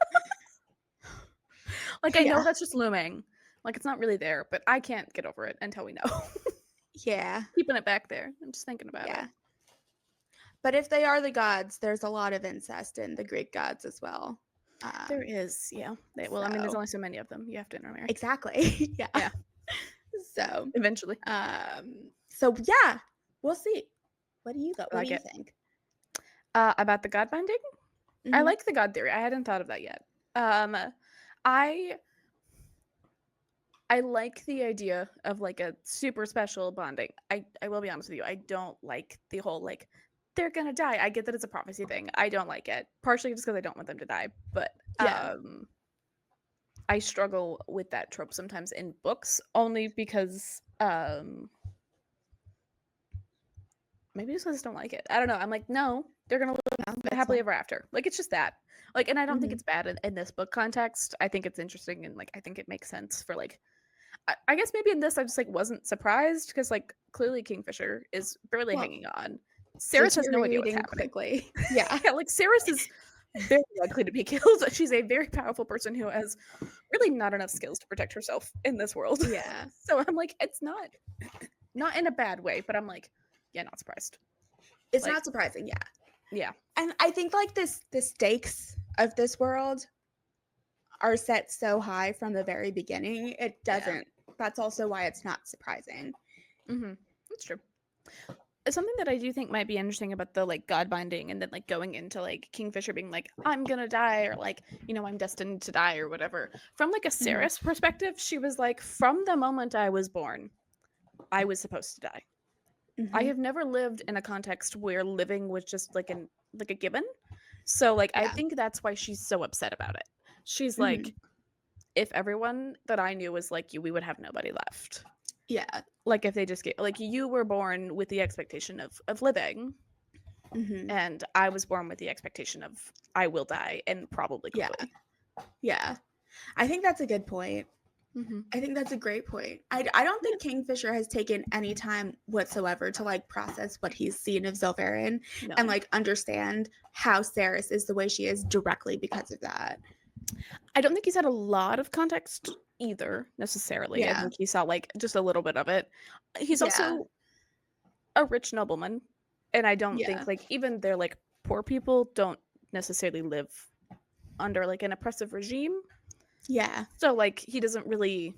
Like I know Yeah. that's just looming. Like it's not really there, but I can't get over it until we know. Yeah. Keeping it back there. I'm just thinking about it. Yeah. But if they are the gods, there's a lot of incest in the Greek gods as well. There is, yeah. Well, I mean, there's So only so many of them. You have to intermarry. exactly. Yeah. Yeah, So eventually. so yeah, we'll see. What do you go? I What do like you it. think? About the god binding, I Mm-hmm. like the god theory. I hadn't thought of that yet. I I like the idea of like a super special bonding. I will be honest with you. I don't like the whole like they're gonna die. I get that it's a prophecy thing. I don't like it. Partially just because I don't want them to die. But Yeah, I struggle with that trope sometimes in books only because maybe just 'cause I just don't like it. I don't know. I'm like, no, they're gonna no, live that's happily fine. ever after. Like it's just that. Like, and I don't think Hmm. it's bad in this book context. I think it's interesting and like I think it makes sense for like I guess maybe in this I just like wasn't surprised because like clearly Kingfisher is barely Well, hanging on. Saris has no idea what's deteriorating happening. quickly. Yeah. Yeah, like Saris is very likely to be killed. She's a very powerful person who has really not enough skills to protect herself in this world. Yeah. So I'm like, it's not in a bad way, but I'm like, yeah, not surprised. It's Like, not surprising, yeah. yeah, And I think like the stakes of this world are set so high from the very beginning. It yeah. doesn't. That's also why it's not surprising. That's true. Something that I do think might be interesting about the like god binding and then like going into like Kingfisher being like, I'm gonna die, or like, I'm destined to die, or whatever. From like a Hmm. Saris perspective, she was like, from the moment I was born, I was supposed to die. I Hmm. have never lived in a context where living was just like a given. So like I Yeah. think that's why she's so upset about it. She's Hmm. like, if everyone that I knew was like you, we would have nobody left. Yeah. Like if they just get like you were born with the expectation of living, Hmm. and I was born with the expectation of I will die and probably Yeah. quickly. Yeah. I think that's a good point. Mm-hmm. I think that's a great point. I don't Yeah. think Kingfisher has taken any time whatsoever to like process what he's seen of Zilverin and No, like understand how Saris is the way she is directly because of that. I don't think he's had a lot of context either necessarily. I Yeah. think he saw like just a little bit of it. He's Yeah. also a rich nobleman, and I don't Yeah. think like even they're like poor people don't necessarily live under like an oppressive regime. Yeah. So like he doesn't really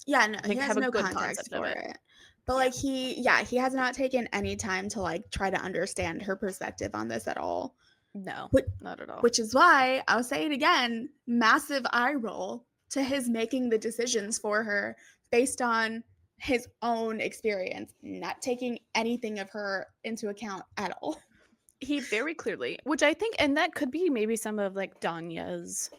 Yeah, no, I he think has have a no good context concept of for it. it. But Yeah. like he has not taken any time to like try to understand her perspective on this at all. No, Which, not at all. which is why I'll say it again, massive eye roll to his making the decisions for her based on his own experience, not taking anything of her into account at all. He very clearly, which I think, and that could be maybe some of like Danya's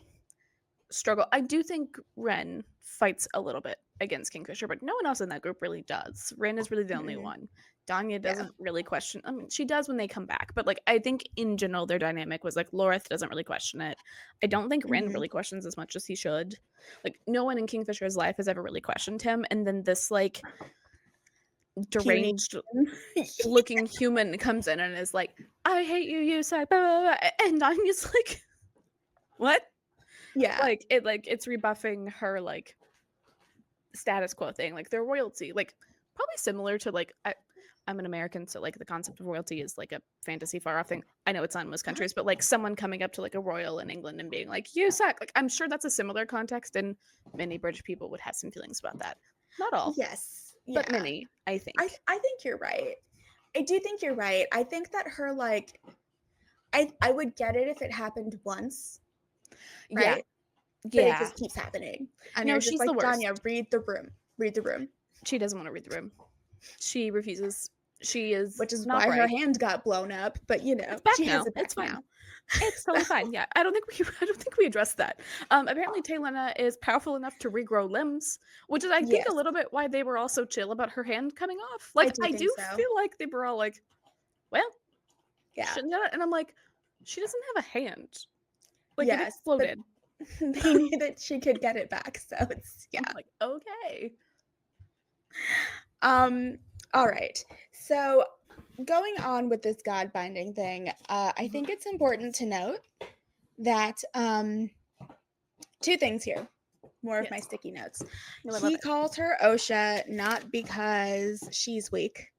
struggle. I do think Ren fights a little bit against Kingfisher, but no one else in that group really does. Ren is really the only Mm-mm. one. Danya Yeah. doesn't really question. I mean, she does when they come back, but like I think in general their dynamic was like Lorith doesn't really question it. I don't think Ren Mm-hmm. really questions as much as he should. Like no one in Kingfisher's life has ever really questioned him, and then this like Puny. deranged looking human comes in and is like, "I hate you, you suck," blah, blah, blah. And Danya's like, "What?" Yeah. Like it's rebuffing her like status quo thing, like their royalty, like probably similar to like I'm an American, so like the concept of royalty is like a fantasy far off thing. I know it's not in most countries, but like someone coming up to like a royal in England and being like, "You suck." Like I'm sure that's a similar context, and many British people would have some feelings about that. Not all, Yes. but Yeah. many, I think. I think you're right. I do think you're right. I think that her like I would get it if it happened once, Yeah, right? But it yeah. just keeps happening. And No, you're just she's the like, worst. Danya, read the room. Read the room. She doesn't want to read the room. She refuses. She is Which is not why her bright. hand got blown up. But It's back she has now. it back It's fine. now. It's totally So, fine. Yeah, I don't think we addressed that. Apparently Taylena is powerful enough to regrow limbs, which is I think a yes, little bit why they were all so chill about her hand coming off. I Like do I think do so. feel like they were all like, well, Yeah. shouldn't have, and I'm like, she doesn't have a hand. Like it Yes. But exploded. they knew that she could get it back. So it's I'm yeah. like, okay. Um, all right. So going on with this God binding thing, I Mhm. think it's important to note that two things here. More of my Yes. sticky notes. No, I love He it. calls her Osha not because she's weak,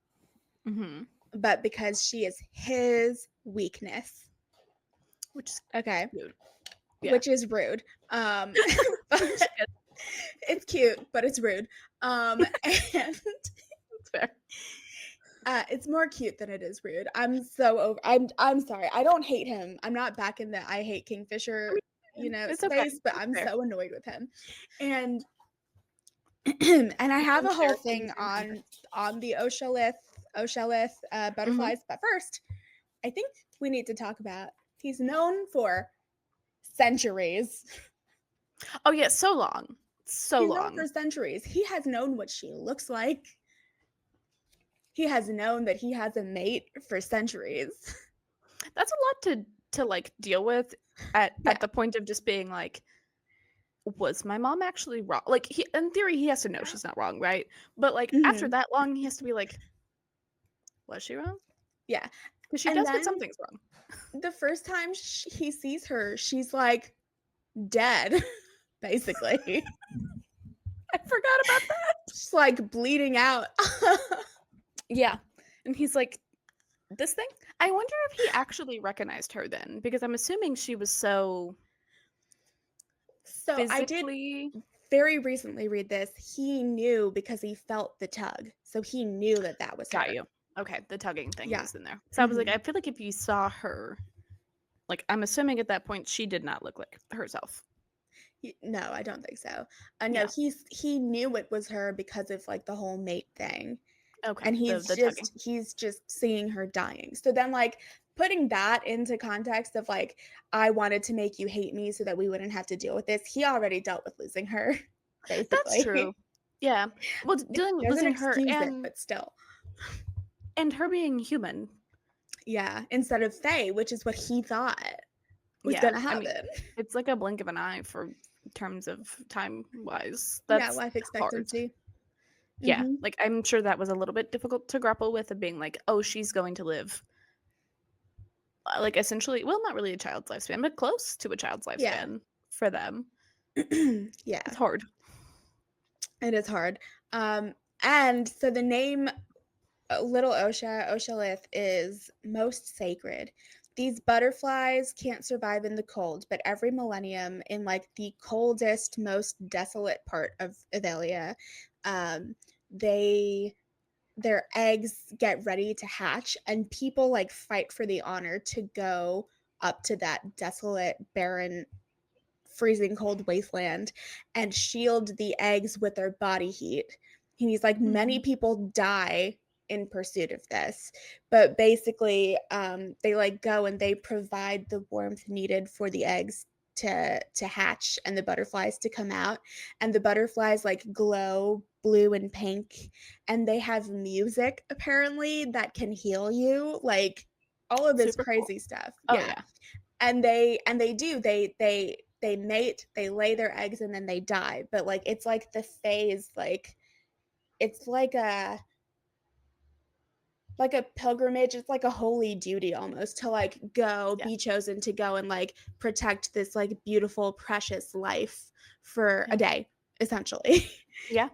Mm-hmm. but because she is his weakness. Which is Okay. cute. Yeah. Which is rude. But Which is it's cute, but it's rude. And fair. it's more cute than it is rude. I'm so over. I'm sorry. I don't hate him. I'm not back in the I hate I Kingfisher, mean, it's okay. space, but It's I'm fair. so annoyed with him. And And I Which have one a whole shares in the thing same context? on the Oshalith Mhm. butterflies. But first, I think we need to talk about he's known for centuries. Oh, yeah, so long. So He's known long. for centuries. He has known what she looks like. He has known that he has a mate for centuries. That's a lot to, like, deal with Yeah. at the point of just being like, "Was my mom actually wrong?" Like, he in theory, he has to know Yeah. she's not wrong, right? But, like, after Mhm. that long, he has to be like, "Was she wrong? Yeah. Because she And does get then some things wrong." the first time he sees her, she's like dead, basically. I forgot about that. She's like bleeding out. Yeah, and he's like, "This thing?" I wonder if he actually recognized her then, because I'm assuming she was so So I did physically. very recently read this. He knew because he felt the tug. So he knew that that was Got her. you. Okay, the tugging thing Yeah. was in there. So I was like, Mhm. I feel like if you saw her, like, I'm assuming at that point she did not look like herself. No, I don't think so. No, Yeah. he knew it was her because of like the whole mate thing. Okay, And the tugging. he's just seeing her dying. So then like putting that into context of like I wanted to make you hate me so that we wouldn't have to deal with this. He already dealt with losing her That's true. basically. Yeah. Well, It dealing with doesn't losing her excuse it, but still. and her being human. Yeah, instead of Faye, which is what he thought was Yeah, gonna I mean, happen. it's like a blink of an eye for terms of time-wise. Yeah, That's life hard. expectancy. Yeah, Mhm. like, I'm sure that was a little bit difficult to grapple with of being like, "Oh, she's going to live," like, essentially well, not really a child's lifespan, but close to a child's Yeah. lifespan for them. It's Yeah, hard. it is hard. Um, and so the name Little Oshalith is most sacred. These butterflies can't survive in the cold, but every millennium, in like the coldest, most desolate part of Avelia, um, they their eggs get ready to hatch, and people like fight for the honor to go up to that desolate, barren, freezing cold wasteland and shield the eggs with their body heat. He's like, many Mhm. people die in pursuit of this, but basically, they like go and they provide the warmth needed for the eggs to hatch and the butterflies to come out, and the butterflies like glow blue and pink, and they have music apparently that can heal you, like all of this Super cool. crazy stuff. Oh, Yeah. yeah. And they do they mate, they lay their eggs, and then they die, but like it's like the phase, like it's like a pilgrimage, it's like a holy duty almost to like go Yeah. be chosen to go and like protect this like beautiful precious life for a Yeah. day essentially. Yeah.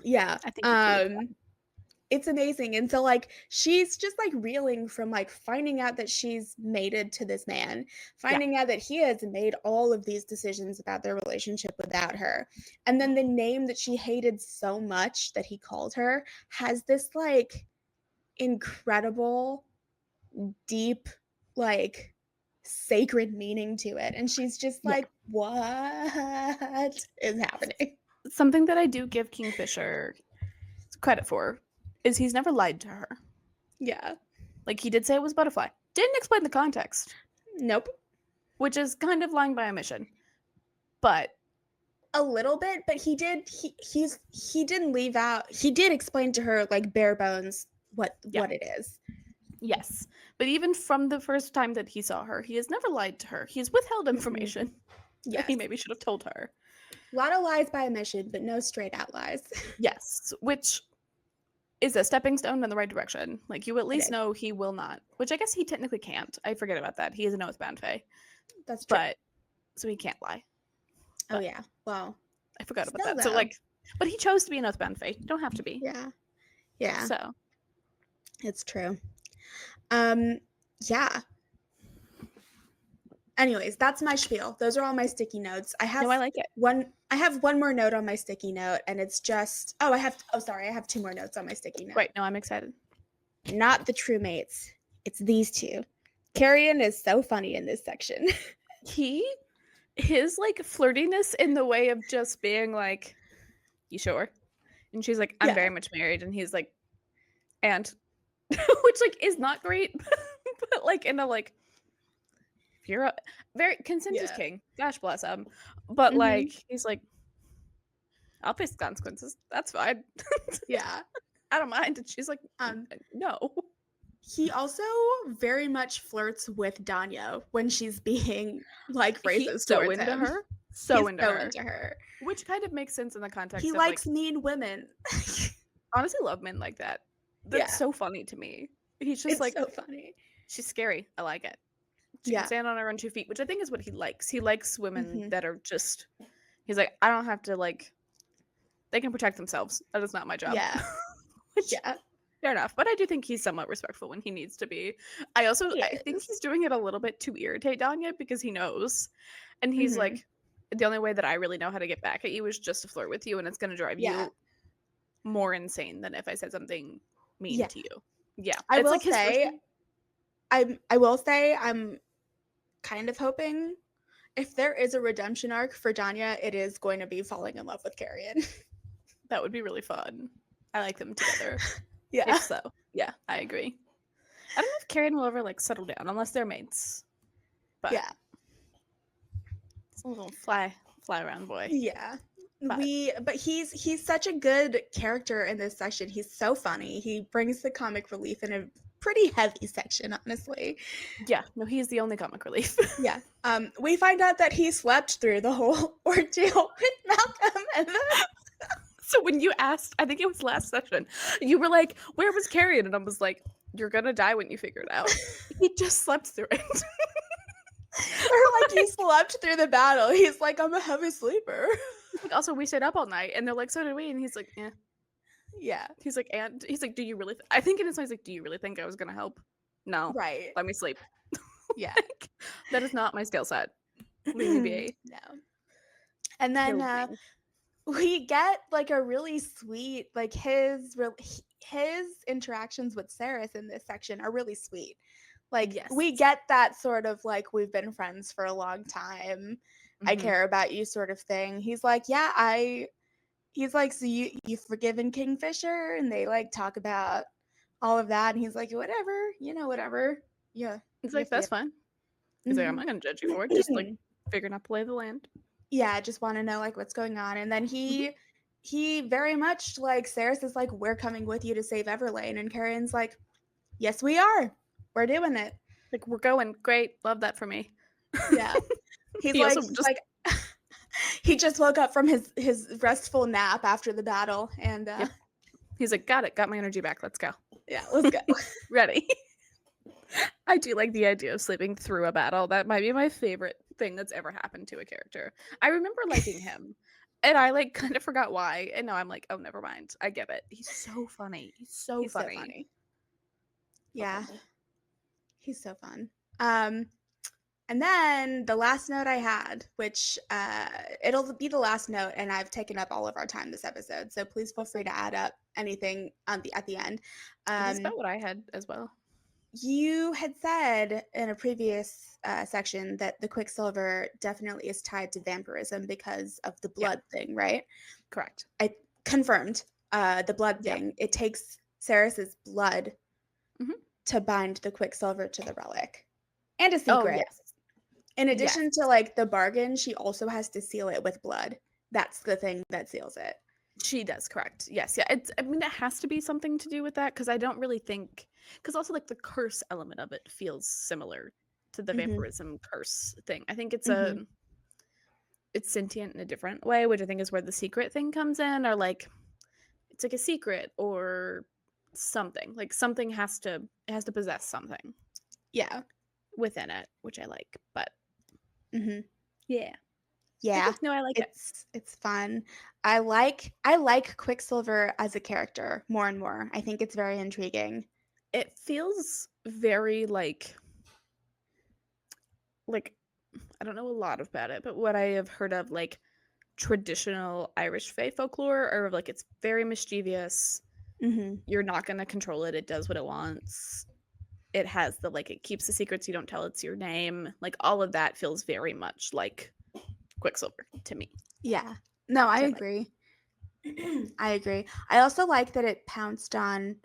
Yeah. I think it's beautiful. It's amazing, and so, like, she's just, like, reeling from, like, finding out that she's mated to this man, Yeah. finding out that he has made all of these decisions about their relationship without her, and then the name that she hated so much that he called her has this, like, incredible, deep, like, sacred meaning to it, and she's just Yeah. like, "What is happening?" Something that I do give Kingfisher credit for is he's never lied to her. Yeah. Like, he did say it was butterfly. Didn't explain the context, Nope. which is kind of lying by omission. But A little bit, but he didn't leave out, he did explain to her, like, bare bones yeah, what it is. yes. But even from the first time that he saw her, he has never lied to her. He's withheld Mm-mm. information that he Yes. maybe should have told her. A lot of lies by omission, but no straight out lies. Yes, which is a stepping stone in the right direction. Like, you at It least is. know he will not, which I guess he technically can't. I forget about that. He is an oathbound fae, That's true. but so he can't lie. Oh, But yeah. Well, I forgot about still that. So, though. like, but he chose to be an oathbound fae. You don't have to be. Yeah. Yeah, So, it's true. Um, yeah. Anyways, that's my spiel. Those are all my sticky notes. no, I like it. I have one more note on my sticky note, and it's just sorry, I have two more notes on my sticky note. Right. No, I'm excited. Not the true mates. It's these two. Carrion is so funny in this section. His like flirtiness in the way of just being like, You sure? And she's like, I'm Yeah. very much married. And he's like, and which like is not great, but like in a like if you're a, very consent is Yeah. king. Gosh bless him. But Mhm. like he's like, I'll face the consequences. That's fine. Yeah. I don't mind. And she's like, Um, no. he also very much flirts with Danya when she's being, like, He's racist so towards into him. her. So He's into so her. into her. Which kind of makes sense in the He context of likes like mean women. honestly love men like that. That's Yeah. so funny to me. He's just It's like, so funny. she's scary. I like it. She can Yeah. stand on her own 2 feet, which I think is what he likes. He likes women Mhm. that are just he's like, I don't have to like they can protect themselves. That is not my job. Yeah. Which Yeah. fair enough. But I do think he's somewhat respectful when he needs to be. He I think is. he's doing it a little bit to irritate Danya because he knows. And he's Mhm. like, the only way that I really know how to get back at you is just to flirt with you, and it's gonna drive Yeah. you more insane than if I said something mean Yeah. to you. Yeah. I It's will like his first say thing. I'm kind of hoping if there is a redemption arc for Danya, it is going to be falling in love with Carrion. That would be really fun. I like them together. Yeah. If so. Yeah, I agree. I don't know if Karen will ever like settle down unless they're mates. But Yeah. it's a little fly around boy. Yeah. But But he's such a good character in this section. He's so funny. He brings the comic relief in a pretty heavy section, honestly. yeah, no, he's the only comic relief. Yeah. We find out that he slept through the whole ordeal with Malcolm, and then So when you asked, I think it was last session, you were like, "Where was Carrion?" And I was like, "You're gonna die when you figure it out." He just slept through it. or like he slept through the battle. He's like, I'm a heavy sleeper. Like, also, we stayed up all night, and they're like, "So did we." And he's like, "Eh." Yeah. He's like, "And he's like, do you really?" I think in his mind, he's like, "Do you really think I was gonna help?" No, Right. let me sleep. Yeah. Like, that is not my skill set. Leave me be. No. And then No thanks. we get like a really sweet, like his interactions with Saris in this section are really sweet. Like we Yes. get that sort of like we've been friends for a long time. I Mhm. care about you sort of thing. He's like, yeah, he's like, so you've forgiven Kingfisher, and they like talk about all of that, and he's like, whatever, whatever. Yeah, He's you like, "That's forgive. fine." He's like, "I'm Hmm. not gonna judge you for it. Just like figuring out the lay of the land." Yeah, I just want to know like what's going on. And then Mhm. he very much like Saris is like, we're coming with you to save Everlane, and Karen's like, yes, we are. We're doing it. Like, "We're going. Great. Love that for me." Yeah. He also He's just like he just woke up from his restful nap after the battle, and yep. He's like, "Got it. Got my energy back. Let's go." yeah, let's go. Ready. I do like the idea of sleeping through a battle. That might be my favorite thing that's ever happened to a character. I remember liking him, and I like kind of forgot why. And now I'm like, oh, never mind. I get it. He's so funny. He's so He's so funny. funny. Love Yeah, him. he's so fun. And then the last note I had, which it'll be the last note, and I've taken up all of our time this episode, so please feel free to add up anything at the end. This is about what I had as well. You had said in a previous section that the Quicksilver definitely is tied to vampirism because of the Yeah, blood thing, right? correct. I confirmed the blood Yep. thing. It takes Saris's blood Mhm. to bind the Quicksilver to the relic, and a Oh secret. yes, In yes. addition to like the bargain, she also has to seal it with blood. That's the thing that seals it. She does, correct. Yes, yeah. It's I mean, it has to be something to do with that because I don't really think because also like the curse element of it feels similar to the Hmm. vampirism curse thing. I think Hmm. it's sentient in a different way, which I think is where the secret thing comes in, or like it's like a secret or something. Like something it has to possess something Yeah. within it, which I like. But Hmm. yeah. Okay, Yeah. no, I like it. It's fun. I like Quicksilver as a character more and more. I think it's very intriguing. It feels very like I don't know a lot about it, but what I have heard of like traditional Irish fae folklore or like it's very mischievous. Hmm. You're not gonna control it. It does what it wants. It has the like it keeps the secrets you don't tell it's your name. Like all of that feels very much like Quicksilver to me, Yeah. No, I which I like. agree. I agree. I also like that it pounced on,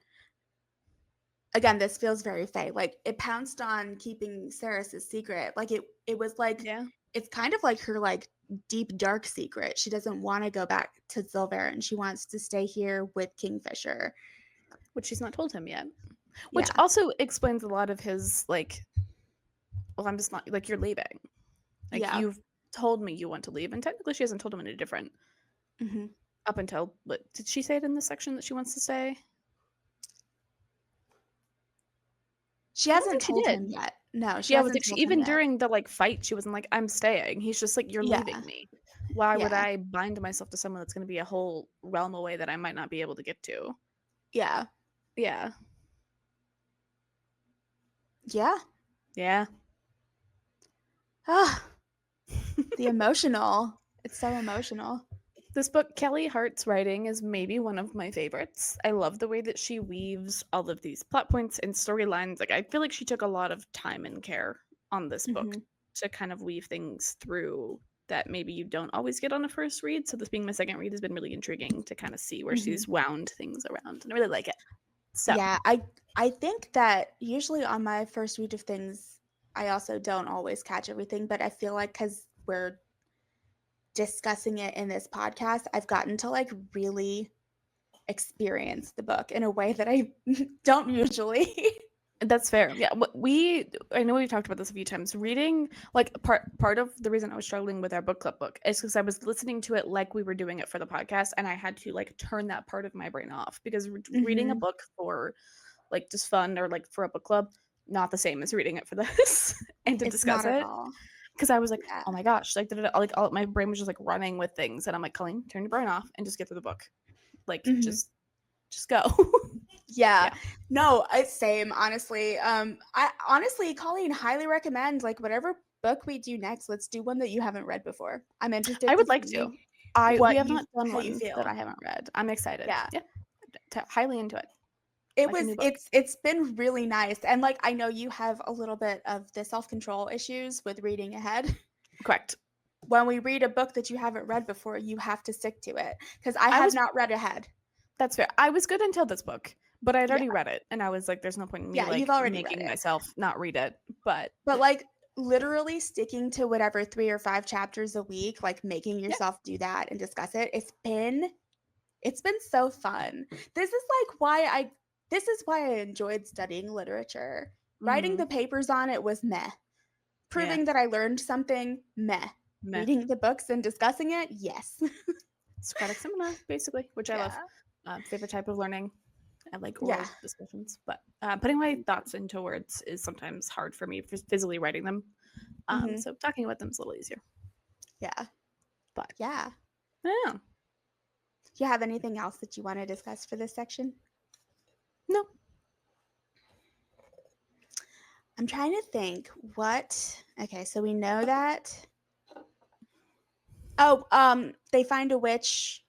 again, this feels very Faye. Like it pounced on keeping Saris's secret. Like it was like Yeah, it's kind of like her like deep dark secret. She doesn't want to go back to Silver and she wants to stay here with Kingfisher. which she's not told him yet. Which Yeah. also explains a lot of his like, well, I'm just not like you're leaving. Like Yeah. you've told me you want to leave, and technically she hasn't told him any different Hmm. up until. But did she say it in this section that she wants to stay? She I don't hasn't think she told did. him yet. No, she Yeah, was hasn't like she told him even yet. during the like fight, she wasn't like I'm staying. He's just like you're leaving Yeah. me. Why would Yeah. I bind myself to someone that's going to be a whole realm away that I might not be able to get to? Yeah. Yeah, Yeah. yeah. Ah, the emotional. It's so emotional. This book, Callie Hart's writing is maybe one of my favorites. I love the way that she weaves all of these plot points and storylines. Like, I feel like she took a lot of time and care on this book Hmm. to kind of weave things through that maybe you don't always get on a first read. So, this being my second read has been really intriguing to kind of see where Hmm. she's wound things around. And I really like it. So, Yeah, I think that usually on my first read of things, I also don't always catch everything, but I feel like because we're discussing it in this podcast, I've gotten to like really experience the book in a way that I don't usually. that's fair. Yeah, I know we've talked about this a few times. Reading like part of the reason I was struggling with our book club book is because I was listening to it like we were doing it for the podcast, and I had to like turn that part of my brain off because reading a Hmm. book for like just fun or like for a book club not the same as reading it for this and to It's discuss not at it all. because I was like, Yeah. oh my gosh, like all my brain was just like running with things, and I'm like, Colleen, turn your brain off and just get through the book, like Hmm. just go. Yeah. Yeah, No, it's same, honestly. I honestly, Colleen, highly recommend like whatever book we do next, let's do one that you haven't read before. I'm I interested to would like see to. We what have you not done how you one that I feel. haven't read. I'm excited. Yeah. Yeah, highly into it. It Like a was new book. it's been really nice. And like I know you have a little bit of the self-control issues with reading ahead. Correct. When we read a book that you haven't read before, you have to stick to it because I I have was not read ahead. That's fair. I was good until this book, but I'd Yeah. already read it, and I was like, "There's no point in me Yeah, you've like already read making it. myself not read it." But But like literally sticking to whatever 3 or 5 chapters a week, like making yeah, yourself do that and discuss it, it's been so fun. This is like why I this is why I enjoyed studying literature. Writing mm-hmm. the papers on it was meh. Yeah, Proving that I learned something, meh. meh. Reading the books and discussing it, yes. Socratic seminar, basically, which I love. Yeah. Favorite type of learning. I like Yeah. oral discussions, but putting my thoughts into words is sometimes hard for me. Physically writing them, Mhm. so talking about them is a little easier. Yeah. But Yeah. yeah, Do you have anything else that you want to discuss for this section? no, I'm trying to think what. Okay, so we know that. Oh, they find a witch,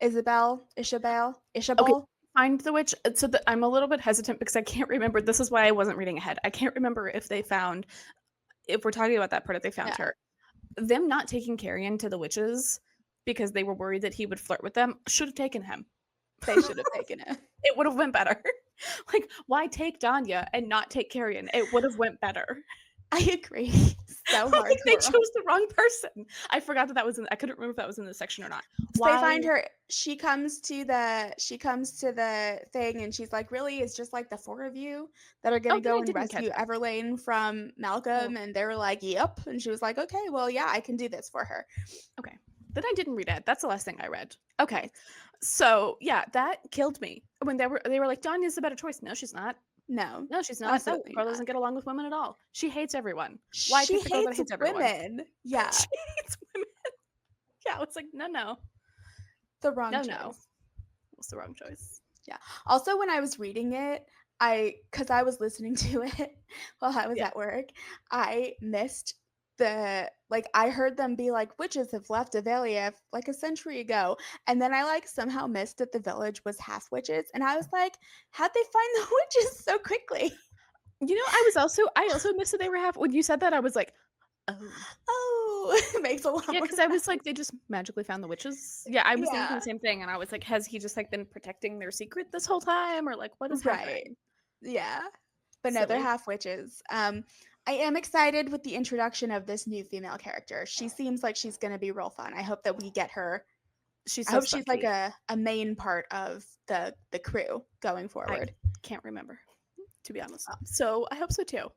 okay. Ishabel. Find the witch. So I'm a little bit hesitant because I can't remember. This is why I wasn't reading ahead. I can't remember if we're talking about that part, if they found Yeah, her. Them not taking Carrion to the witches because they were worried that he would flirt with them should have taken him. they should have taken it. It would have went better. Like, why take Danya and not take Carrion? It would have went better. I agree. So Like they hardcore. chose the wrong person. I forgot that was in. I couldn't remember if that was in the section or not. So they Why? find her. She comes to the thing, and she's like, "Really, it's just like the four of you that are Oh, gonna then go I and didn't catch rescue that. Everlane from Oh, Malcolm?" And they were like, "Yep." And she was like, "Okay, well, yeah, I can do this for her." okay. Then I didn't read it. That's the last thing I read. Okay. Nice. So yeah, that killed me when they were like Danya's the better choice. No, she's not. No, No, she's not. That absolutely girl not. doesn't get along with women at all. She hates everyone. Why She pick the girl that hates hates everyone? women. Yeah, She hates women. Yeah, it's like no, no, the wrong no, no. choice. What's the wrong choice? Yeah. Also, when I was reading it, because I was listening to it while I was Yeah. at work, I missed I heard them be like, witches have left Avelia like a century ago. And then I like somehow missed that the village was half witches. And I was like, how'd they find the witches so quickly? I also missed that they were half when you said that, I was like, "Oh." It makes a lot Yeah, more because I was sense. like, they just magically found the witches. Yeah, I was thinking Yeah, the same thing, and I was like, has he just like been protecting their secret this whole time, or like what is right. happening? Yeah. But no, they're Silly. half witches. I am excited with the introduction of this new female character. She seems like she's gonna be real fun. I hope that we get her. She's I so hope she's like spunky. a main part of the crew going I forward. can't remember, to be honest. So I hope so too.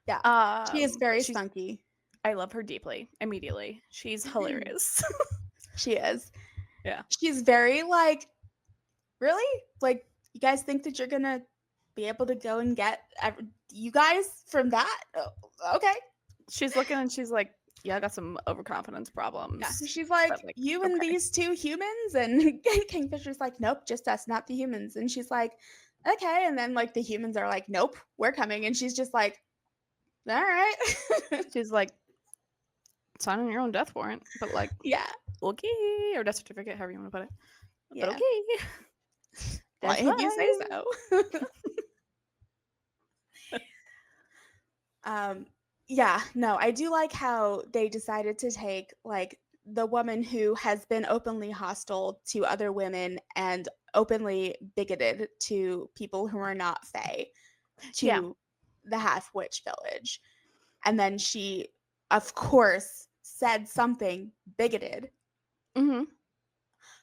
Yeah. She is But very she's spunky. I love her deeply. Immediately, she's hilarious. She is. Yeah. She's very like, really? Like, you guys think that you're gonna be able to go and get you guys from that? Oh, okay. She's looking and she's like, yeah, I got some overconfidence Yeah. problems. She's But like, like, you and okay. these two humans? And Kingfisher's like, nope, just us, not the humans. And she's like, okay. And then like the humans are like, nope, we're coming. And she's just like, all right. She's like, signing your own death warrant, but like, Yeah. okay, or death certificate, however you want to put it. But Yeah. okay, Well, that's if you say fine. so. Um, yeah, no, I do like how they decided to take like the woman who has been openly hostile to other women and openly bigoted to people who are not Fae Yeah. to the half witch village. And then she, of course, said something bigoted. Mm-hmm.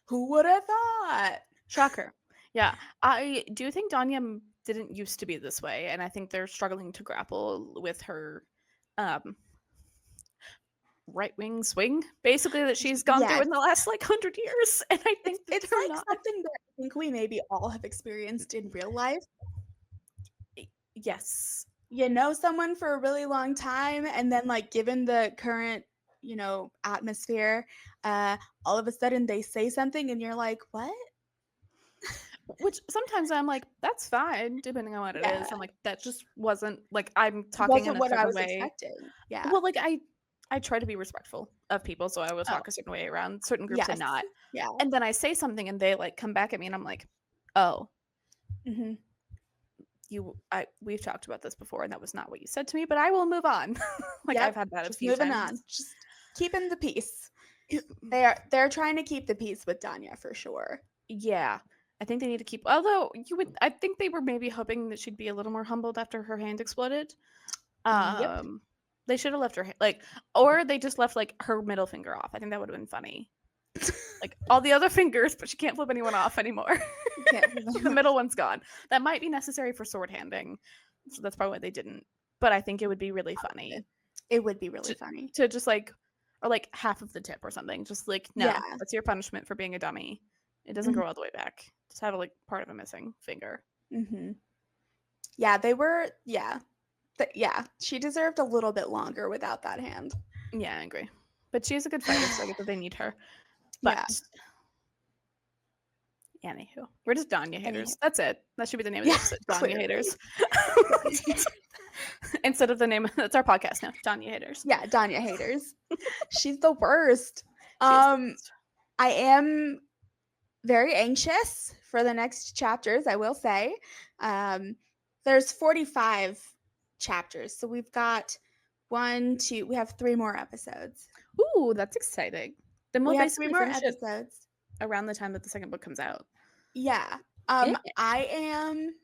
Who would have thought? Shocker. Yeah, I do think Danya didn't used to be this way, and I think they're struggling to grapple with her um, right wing swing, basically that she's gone through Yes. in the last like 100 years. And I It's think that it's they're like not. something that I think we maybe all have experienced in real life. Yes. You know someone for a really long time, and then like given the current, atmosphere, all of a sudden they say something and you're like, what? Which sometimes I'm like, that's fine, depending on what it Yeah, is. I'm like, that just wasn't like I'm talking in wasn't a what I certain was way. expecting. Yeah. Well, like I try to be respectful of people, so I will Oh, talk a certain way around certain groups and yes. not. Yeah. And then I say something and they like come back at me and I'm like, oh, Hmm. we've talked about this before and that was not what you said to me, but I will move on. Like I've Yep. had that a Just few moving times. on. Just keeping the peace. Yeah. They're trying to keep the peace with Danya for sure. Yeah. I think they need to keep, although I think they were maybe hoping that she'd be a little more humbled after her hand exploded. Yep. Um, they should have left her like, or they just left like her middle finger off. I think that would have been funny. Like all the other fingers, but she can't flip anyone off anymore. Can't So the middle one's gone. That might be necessary for sword handing. So that's probably why they didn't. But I think it would be really funny It would be really to, funny. to just like, or like half of the tip or something. Just like, Yeah. no, that's your punishment for being a dummy. It doesn't Mhm. go all the way back. Just have like part of a missing finger. Mhm. Yeah, they were. Yeah, yeah. She deserved a little bit longer without that hand. Yeah, I agree. But she's a good fighter, so I get that they need her. Yeah. But anywho, we're just Danya Anyhow. haters. That's it. That should be the name of the Yeah. episode. Danya Clearly. haters. Instead of the name, that's our podcast now. Danya haters. Yeah, Danya haters. She's the worst. She is the Um, best. I am very anxious for the next chapters. I will say, there's 45 chapters, so we've got one, two. We have 3 more episodes. Ooh, that's exciting. Then we'll We have three basically more finish it episodes. around the time that the second book comes out. Yeah. Yeah. I am.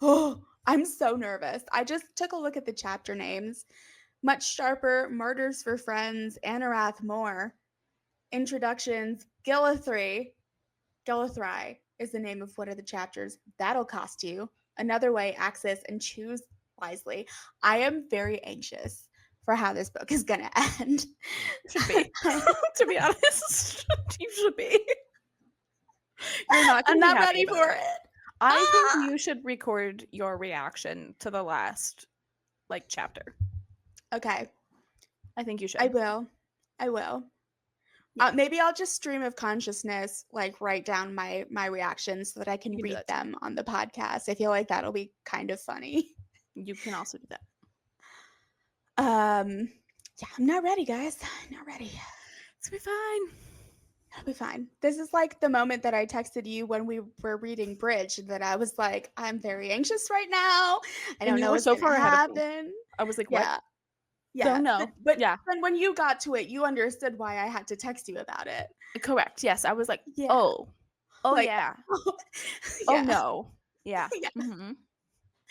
Oh, I'm so nervous. I just took a look at the chapter names. Much Sharper, Murders for Friends, Anarath More, Introductions, Gilithry is the name of one of the chapters. That'll cost you. Another Way, Access, and Choose Wisely. I am very anxious for how this book is going to end. You should be. To be honest, you should be. You're not I'm going to be not happy ready about for it. it. I think Ah! you should record your reaction to the last like chapter. Okay, I think you should. I will. I will. Yeah. Maybe I'll just stream of consciousness, like write down my reactions so that I can You can do read that too. them on the podcast. I feel like that'll be kind of funny. You can also do that. Yeah, I'm not ready, guys. I'm not ready. It's gonna be fine. It'll be fine. This is like the moment that I texted you when we were reading Bridge that I was like, I'm very anxious right now. I And don't you know were what's so gonna far ahead of me. happen. I was like, what? Yeah. Don't Yeah, know. but Yeah, then when you got to it, you understood why I had to text you about it. correct. Yes, I was like, Yeah, "Oh. Oh, like, yeah. Oh, yeah, no." Yeah. yeah. Mhm.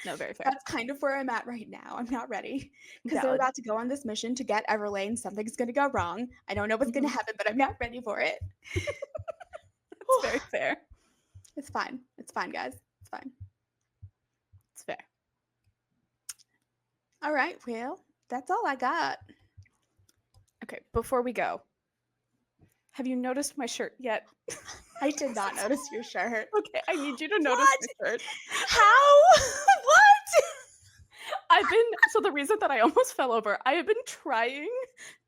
No, very fair. That's kind of where I'm at right now. I'm not ready because 'cause they're Valid. about to go on this mission to get Everlane. Something's gonna go wrong. I don't know what's gonna Mhm. happen, but I'm not ready for it. That's very fair. It's fine. It's fine, guys. It's fine. It's fair. All right, well, that's all I got. Okay, before we go, have you noticed my shirt yet? I did not notice your shirt. Okay, I need you to notice What? my shirt. How? What? So the reason that I almost fell over, I have been trying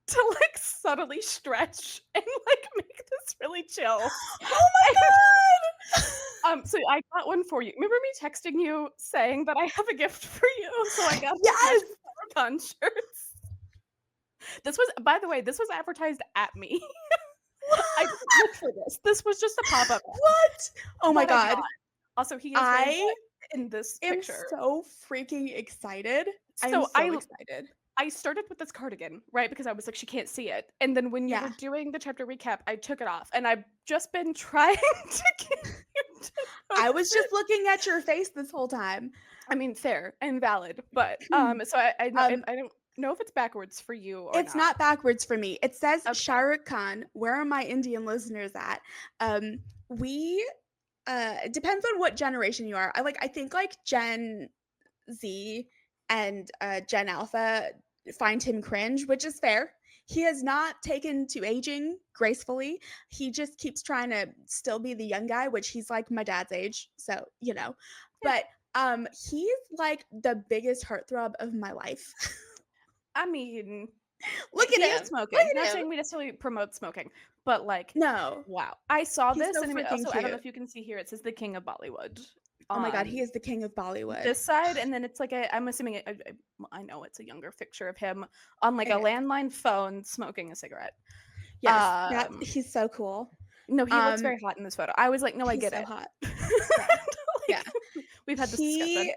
to, like, subtly stretch and, like, make this really chill. Oh my god! So I got one for you. Remember me texting you saying that I have a gift for you? So I got these Yes! matching Comic-Con shirts. This was by the way, this was advertised at me. I didn't look for this. This was just a pop-up ad What? Oh my that I god. got. Also, he is wearing I black in this am picture. so freaking excited. I am So so excited. I started with this cardigan, right? Because I was like, she can't see it. And then when you were Yeah. doing the chapter recap, I took it off, and I've just been trying to get you to I post was it. just looking at your face this whole time. I mean, fair and valid, but, so Um, I don't know if it's backwards for you or it's not. not backwards for me. It says Okay. Shah Rukh Khan. Where are my Indian listeners at? We it depends on what generation you are. I think like Gen Z and Gen Alpha find him cringe, which is fair. He has not taken to aging gracefully. He just keeps trying to still be the young guy, which he's like my dad's age, so you know. Yeah. But he's like the biggest heartthrob of my life. I mean, Look he at is him. smoking. Look Not at him. saying we necessarily promote smoking, but, like, No, wow. I saw he's this, so and I mean, freaking also, I don't know cute. if you can see here, it says the king of Bollywood Oh my god, he on is the king of Bollywood. this side, and then it's like I'm assuming I know it's a younger picture of him on, like, a It is. landline phone smoking a cigarette. Yes, that Um, he's so cool. no, he looks Um, very hot in this photo. I was like, "No, I he's get so it." hot. Yeah. Yeah. Like, we've had this discussion. He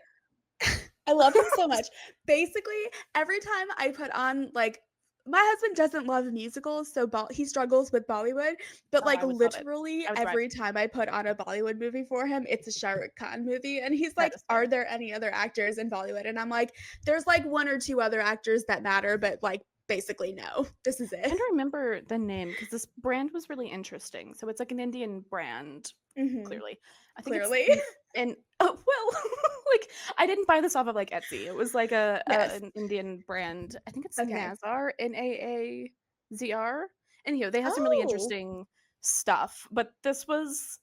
I love him so much. Basically, every time I put on like my husband doesn't love musicals, so he struggles with Bollywood, but Oh, like I would love it. literally I would thrive. every time I put on a Bollywood movie for him, it's a Shah Rukh Khan movie, and he's That like, is "Are fair. there any other actors in Bollywood?" And I'm like, "There's like one or two other actors that matter, but like basically no. This is it." Trying to remember the name because this brand was really interesting. So it's like an Indian brand, Mhm. clearly. I think it's Clearly. and oh well, like I didn't buy this off of like Etsy. It was like Yes. an Indian brand. I think it's Okay. Nazar, Naazr. Anyhow, they have some really Oh. interesting stuff. But this was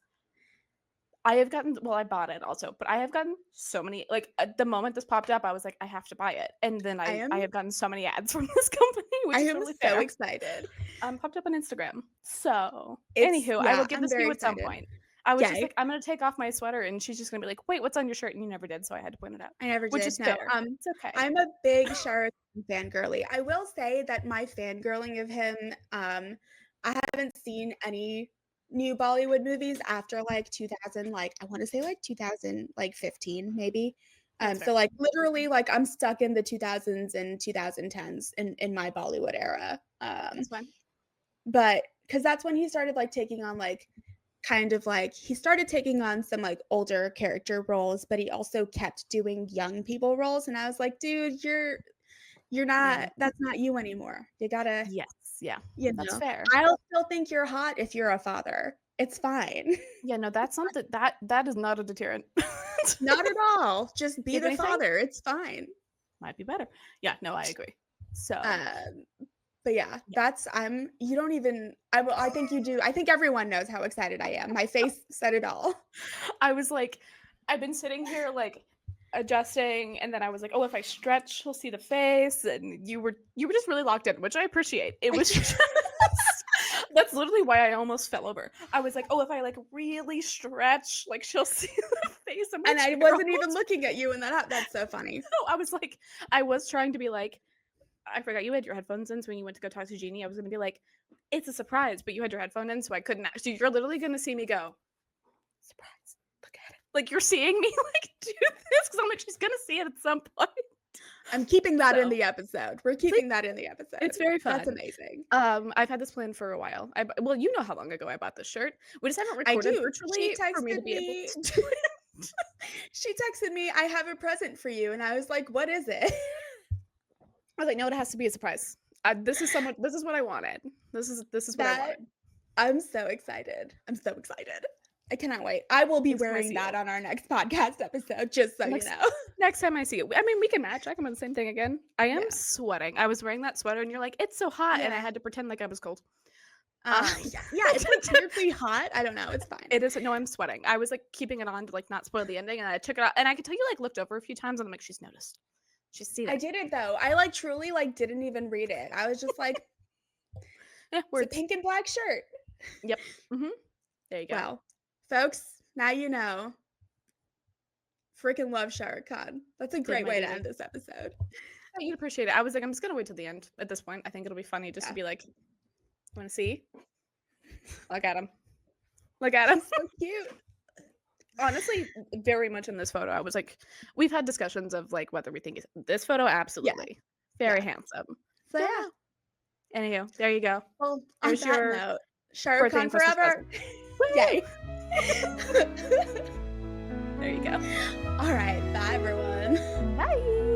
I have gotten well, I bought it also, but I have gotten so many like at the moment this popped up, I was like, I have to buy it. And then I I am have gotten so many ads from this company, I which is am totally so fair. excited. Popped up on Instagram. So, It's anywho, I will yeah, give I'm this to very you at some excited. point. I was just Yay. like, "I'm gonna take off my sweater," and she's just gonna be like, "Wait, what's on your shirt?" And you never did, so I had to point it out, I never which did, is no, fair. It's okay. I'm a big Shah Rukh Khan fangirly. I will say that my fangirling of him, I haven't seen any new Bollywood movies after, like, 2000, like, I wanna say, like, 2000, like, 15 maybe. That's So, fair. like, literally, like, I'm stuck in the 2000s and 2010s in my Bollywood era, That's fine. but because that's when he started, like, taking on, like, kind of like he started taking on some, like, older character roles, but he also kept doing young people roles, and I was like, "Dude, you're Mm. not that's not you anymore. You gotta, Yes, yeah. you That's know, fair. I'll still think you're hot if you're a father. It's fine." Yeah, no, that's something that is not a deterrent. Not at all. Just be If the anything, father, it's fine. might be better. Yeah, no, I agree. So, Um, but yeah, yeah. that's I'm you don't even I think you do I think everyone knows how excited I am. My face said it all. I was like I've been sitting here, like, adjusting, and then I was like, "Oh, if I stretch, he'll see the face," and you were just really locked in, which I appreciate. It I was just that's literally why I almost fell over. I was like, "Oh, if I, like, really stretch, like, she'll see the face." I'm like, and I wasn't even "Gerald." looking at you and that's so funny. No, I was like I was trying to be like I forgot you had your headphones in, so when you went to go talk to Jeannie, I was gonna be like, "It's a surprise," but you had your headphone in, so I couldn't so you're literally gonna see me go, "Surprise, look at it." Like, you're seeing me, like, do this because 'cause I'm like, "She's gonna see it at some point." I'm keeping that in So, the episode. We're please, keeping that in the it's episode. very That's fun. amazing. I've had this plan for a while. Well, you know how long ago I bought this shirt. We just haven't I recorded do. She virtually for me to texted be able me. to do it. She texted me, "I have a present for you." And I was like, "What is it?" I was like, "No, it has to be a surprise. This is what I wanted. This is what I That wanted." I'm so excited. I'm so excited. I cannot wait. I will be Next time I wearing see that you. on our next podcast episode, just so you Next know. next time I see you. I mean, we can match. I can wear the same thing again. I am Yeah. sweating. I was wearing that sweater and you're like, "It's so hot," and I Yeah. had to pretend like I was cold. Um, Yeah, it's like weirdly hot. I don't know. It's fine. it is no, I'm sweating. I was, like, keeping it on to, like, not spoil the ending, and I took it out and I could tell you, like, looked over a few times, and I'm like, "She's noticed. She's seen I it." didn't though. I like truly like didn't even read it. I was just like, Yeah, it's a words. pink and black shirt. Yep. Mhm. There you go. Well, folks, now you know. Freaking love Shah Rukh Khan. That's a Take great my way to baby. end this episode. Oh, you'd appreciate it. I was like, I'm just gonna wait till the end at this point. I think it'll be funny just to Yeah. be like, "Wanna see? Look at him. Look at him." He's so cute. Honestly, very much in this photo, I was like we've had discussions of, like, whether we think this photo, Yeah. absolutely. Very Yeah. handsome. So Don't yeah. know. Anywho, there you go. Well, on There's that your note, Shah Rukh birthday Khan and Christmas forever. present. Woo! Yay. There you go. All right. Bye, everyone. Bye.